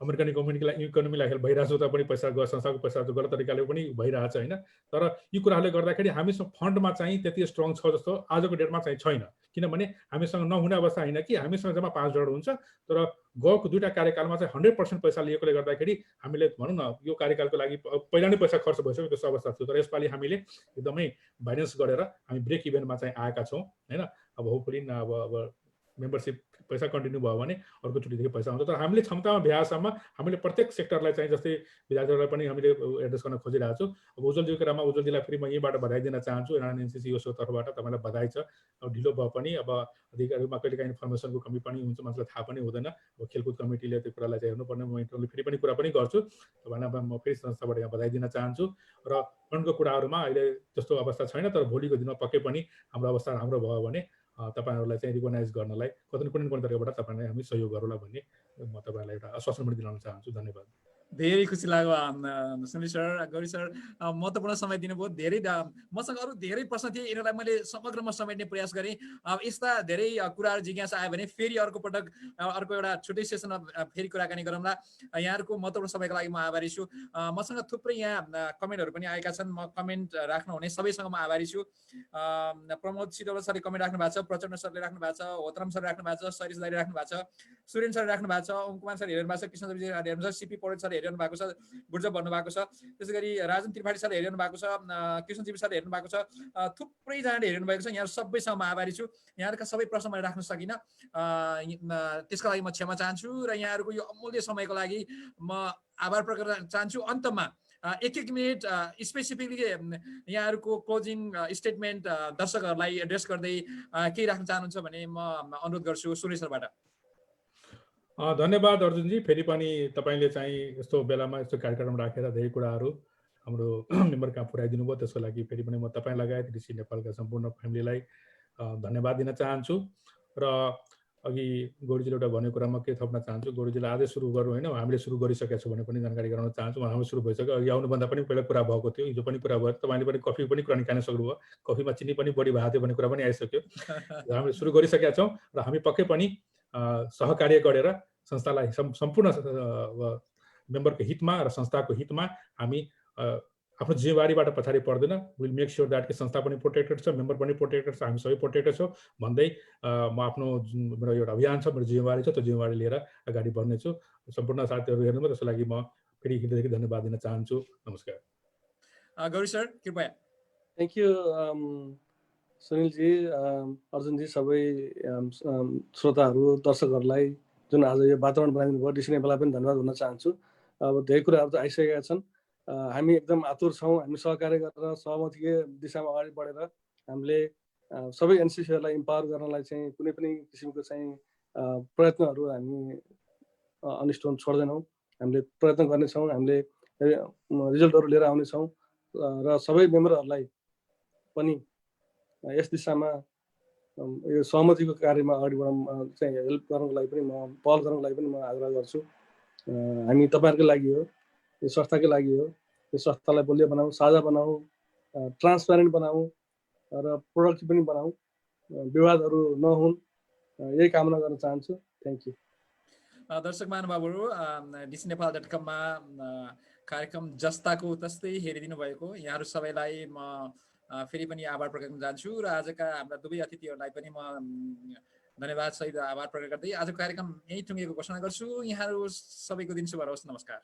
अमेरिकन इकोनोमीलाई हेल्प भइरहेको छ, पनि पैसा संस्थाको पैसा गलत तरिकाले पनि भइरहेछ होइन। तर यी कुराहरूले गर्दाखेरि हामीसँग फन्डमा चाहिँ त्यति स्ट्रङ छ जस्तो आजको डेटमा चाहिँ छैन। किनभने हामीसँग नहुने अवस्था होइन कि हामीसँग जम्मा 5 करोड हुन्छ, तर गएको 2टा कार्यकालमा चाहिँ 100% पैसा लिएकोले गर्दाखेरि हामीले भनौँ न यो कार्यकालको लागि पहिला नै पैसा खर्च भइसक्यो त्यस्तो अवस्था थियो। तर यसपालि हामीले एकदमै बाइलेन्स गरेर हामी ब्रेक इभेनमा चाहिँ आएका छौँ होइन। अब होपफुली अब मेम्बरसिप पैसा कन्टिन्यू भयो भने अर्कोचोटिदेखि पैसा आउँछ। तर हामीले क्षमतामा भ्याएसम्म हामीले प्रत्येक सेक्टरलाई चाहिँ जस्तै विद्यार्थीहरूलाई पनि हामीले एड्रेस गर्न खोजिरहेको छौँ। अब उज्जवलजीको कुरामा उज्जवलजीलाई फेरि म यहीँबाट बधाई दिन चाहन्छु। एनआरएनएनसीसी योको तर्फबाट तपाईँलाई बधाई छ। अब ढिलो भए पनि अब अधिकारीमा कहिलेकाहीँ इन्फर्मेसनको कमी पनि हुन्छ, मान्छेलाई थाहा पनि हुँदैन। अब खेलकुद कमिटीले त्यो कुरालाई चाहिँ हेर्नुपर्ने, म इन्टरनली फेरि पनि कुरा पनि गर्छु। तपाईँलाई म फेरि संस्थाबाट यहाँ बधाई दिन चाहन्छु। र फन्डको कुराहरूमा अहिले त्यस्तो अवस्था छैन, तर भोलिको दिनमा पक्कै पनि हाम्रो अवस्था राम्रो भयो भने तपाईँहरूलाई चाहिँ रिकगनाइज गर्नलाई कुनै तरिकाबाट तपाईँलाई हामी सहयोग गरौँला भन्ने म तपाईँलाई एउटा आश्वासन पनि दिलाउन चाहन्छु। धन्यवाद। धेरै खुसी लाग्यो सुनिल सर, गौरी सर, महत्त्वपूर्ण समय दिनुभयो। धेरै मसँग अरू धेरै प्रश्न थिए, यिनीहरूलाई मैले समग्रमा समेट्ने प्रयास गरेँ। अब यस्ता धेरै कुराहरू जिज्ञासा आयो भने फेरि अर्को पटक अर्को एउटा छुट्टै सेसनमा फेरि कुराकानी गरौँला। यहाँहरूको महत्त्वपूर्ण समयको लागि म आभारी छु। मसँग थुप्रै यहाँ कमेन्टहरू पनि आएका छन्। म कमेन्ट राख्नुहुने सबैसँग म आभारी छु। प्रमोद सिटौला सरले कमेन्ट राख्नु भएको छ, प्रचण्ड सरले राख्नु भएको छ, होतराम सर राख्नु भएको छ, सरिस दाइले राख्नु भएको छ, सुरेन सर राख्नु भएको छ, ओम कुमार सर हेर्नु भएको छ, कृष्ण देवजी हेर्नु भएको छ, सिपी पौडेल सर हेरिरहनु भएको छ, गुर्जब भन्नुभएको छ, त्यसै गरी राजन त्रिपाठी सरले हेरिरहनु भएको छ, कृष्णजीवी सरले हेर्नु भएको छ, थुप्रैजनाले हेरिरहनु भएको छ। यहाँहरू सबैसँग म आभारी छु। यहाँहरूका सबै प्रश्न मैले राख्न सकिनँ, त्यसको लागि म क्षमा चाहन्छु। र यहाँहरूको यो अमूल्य समयको लागि म आभार प्रकट गर्न चाहन्छु। अन्तमा 1-1 मिनट स्पेसिफिकली यहाँहरूको क्लोजिङ स्टेटमेन्ट दर्शकहरूलाई एड्रेस गर्दै केही राख्न चाहनुहुन्छ भने म अनुरोध गर्छु सुनिल सरबाट। धन्यवाद अर्जुनजी। फेरि पनि तपाईँले चाहिँ यस्तो बेलामा यस्तो कार्यक्रम राखेर धेरै कुराहरू हाम्रो मेम्बर कहाँ पुर्याइदिनु भयो, त्यसको लागि फेरि पनि म तपाईँ लगायत ऋषि नेपालका सम्पूर्ण फ्यामिलीलाई धन्यवाद दिन चाहन्छु। र अघि गौरीजीले एउटा भनेको कुरामा के थप्न चाहन्छु, गौरीजीले आजै सुरु गरौँ होइन, हामीले सुरु गरिसकेका छौँ भने पनि जानकारी गराउन चाहन्छु। हाम्रो सुरु भइसक्यो, अघि आउनुभन्दा पनि पहिला कुरा भएको थियो, हिजो पनि कुरा भयो, तपाईँले पनि कफी पनि कुरा निकाल्न सक्नुभयो, कफीमा चिनी पनि बढी भएको थियो भन्ने कुरा पनि आइसक्यो। हामीले सुरु गरिसकेका छौँ र हामी पक्कै पनि सहकार्य गरेर संस्थालाई सम्पूर्ण मेम्बरको हितमा र संस्थाको हितमा हामी आफ्नो जिम्मेवारीबाट पछाडि पर्दैन। विल मेक स्योर द्याट कि संस्था पनि प्रोटेक्टेड छ, मेम्बर पनि प्रोटेक्टेड छ, हामी सबै प्रोटेक्टेड छौँ भन्दै म आफ्नो मेरो एउटा अभियान छ, मेरो जिम्मेवारी छ, त्यो जिम्मेवारी लिएर अगाडि बढ्नेछु। सम्पूर्ण साथीहरू हेर्नुभयो, त्यसको लागि म फेरि हृदयदेखि धन्यवाद दिन चाहन्छु। नमस्कार। गौरी सर कृपया। थ्याङ्क यू सुनिलजी, अर्जुनजी, सबै श्रोताहरू, दर्शकहरूलाई जुन आज यो वातावरण बनाइदिनु भयो, ऋषि नेपाललाई पनि धन्यवाद भन्न चाहन्छु। अब धेरै कुराहरू त आइसकेका छन्, हामी एकदम आतुर छौँ। हामी सहकार्य गरेर सहमतिकै दिशामा अगाडि बढेर हामीले सबै एनसिसीहरूलाई इम्पावर गर्नलाई चाहिँ कुनै पनि किसिमको चाहिँ प्रयत्नहरू हामी अनिष्ट हुन छोड्दैनौँ। हामीले प्रयत्न गर्नेछौँ, हामीले रिजल्टहरू लिएर आउनेछौँ र सबै मेम्बरहरूलाई पनि यस दिशामा यो सहमतिको कार्यमा अगाडि बढाउन चाहिँ हेल्प गर्नको लागि पनि म पहल गर्नको लागि पनि म आग्रह गर्छु। हामी तपाईँहरूको लागि हो, यो संस्थाकै लागि हो। यो संस्थालाई बलियो बनाऊ, साझा बनाऊ, ट्रान्सप्यारेन्ट बनाऊ र प्रोडक्टिभ पनि बनाऊ, विवादहरू नहुन्, यही कामना गर्न चाहन्छु। Thank you. दर्शक महानुभावहरू, dcnepal.com-मा कार्यक्रम जस्ताको तस्तै हेरिदिनु भएको यहाँहरू सबैलाई म फेरि पनि आभार प्रकट गर्न चाहन्छु र आजका हाम्रा दुवै अतिथिहरूलाई पनि म धन्यवाद सहित आभार प्रकट गर्दै आजको कार्यक्रम यहीँ टुङ्गिएको घोषणा गर्छु। यहाँहरू सबैको दिन शुभ रहोस्। नमस्कार।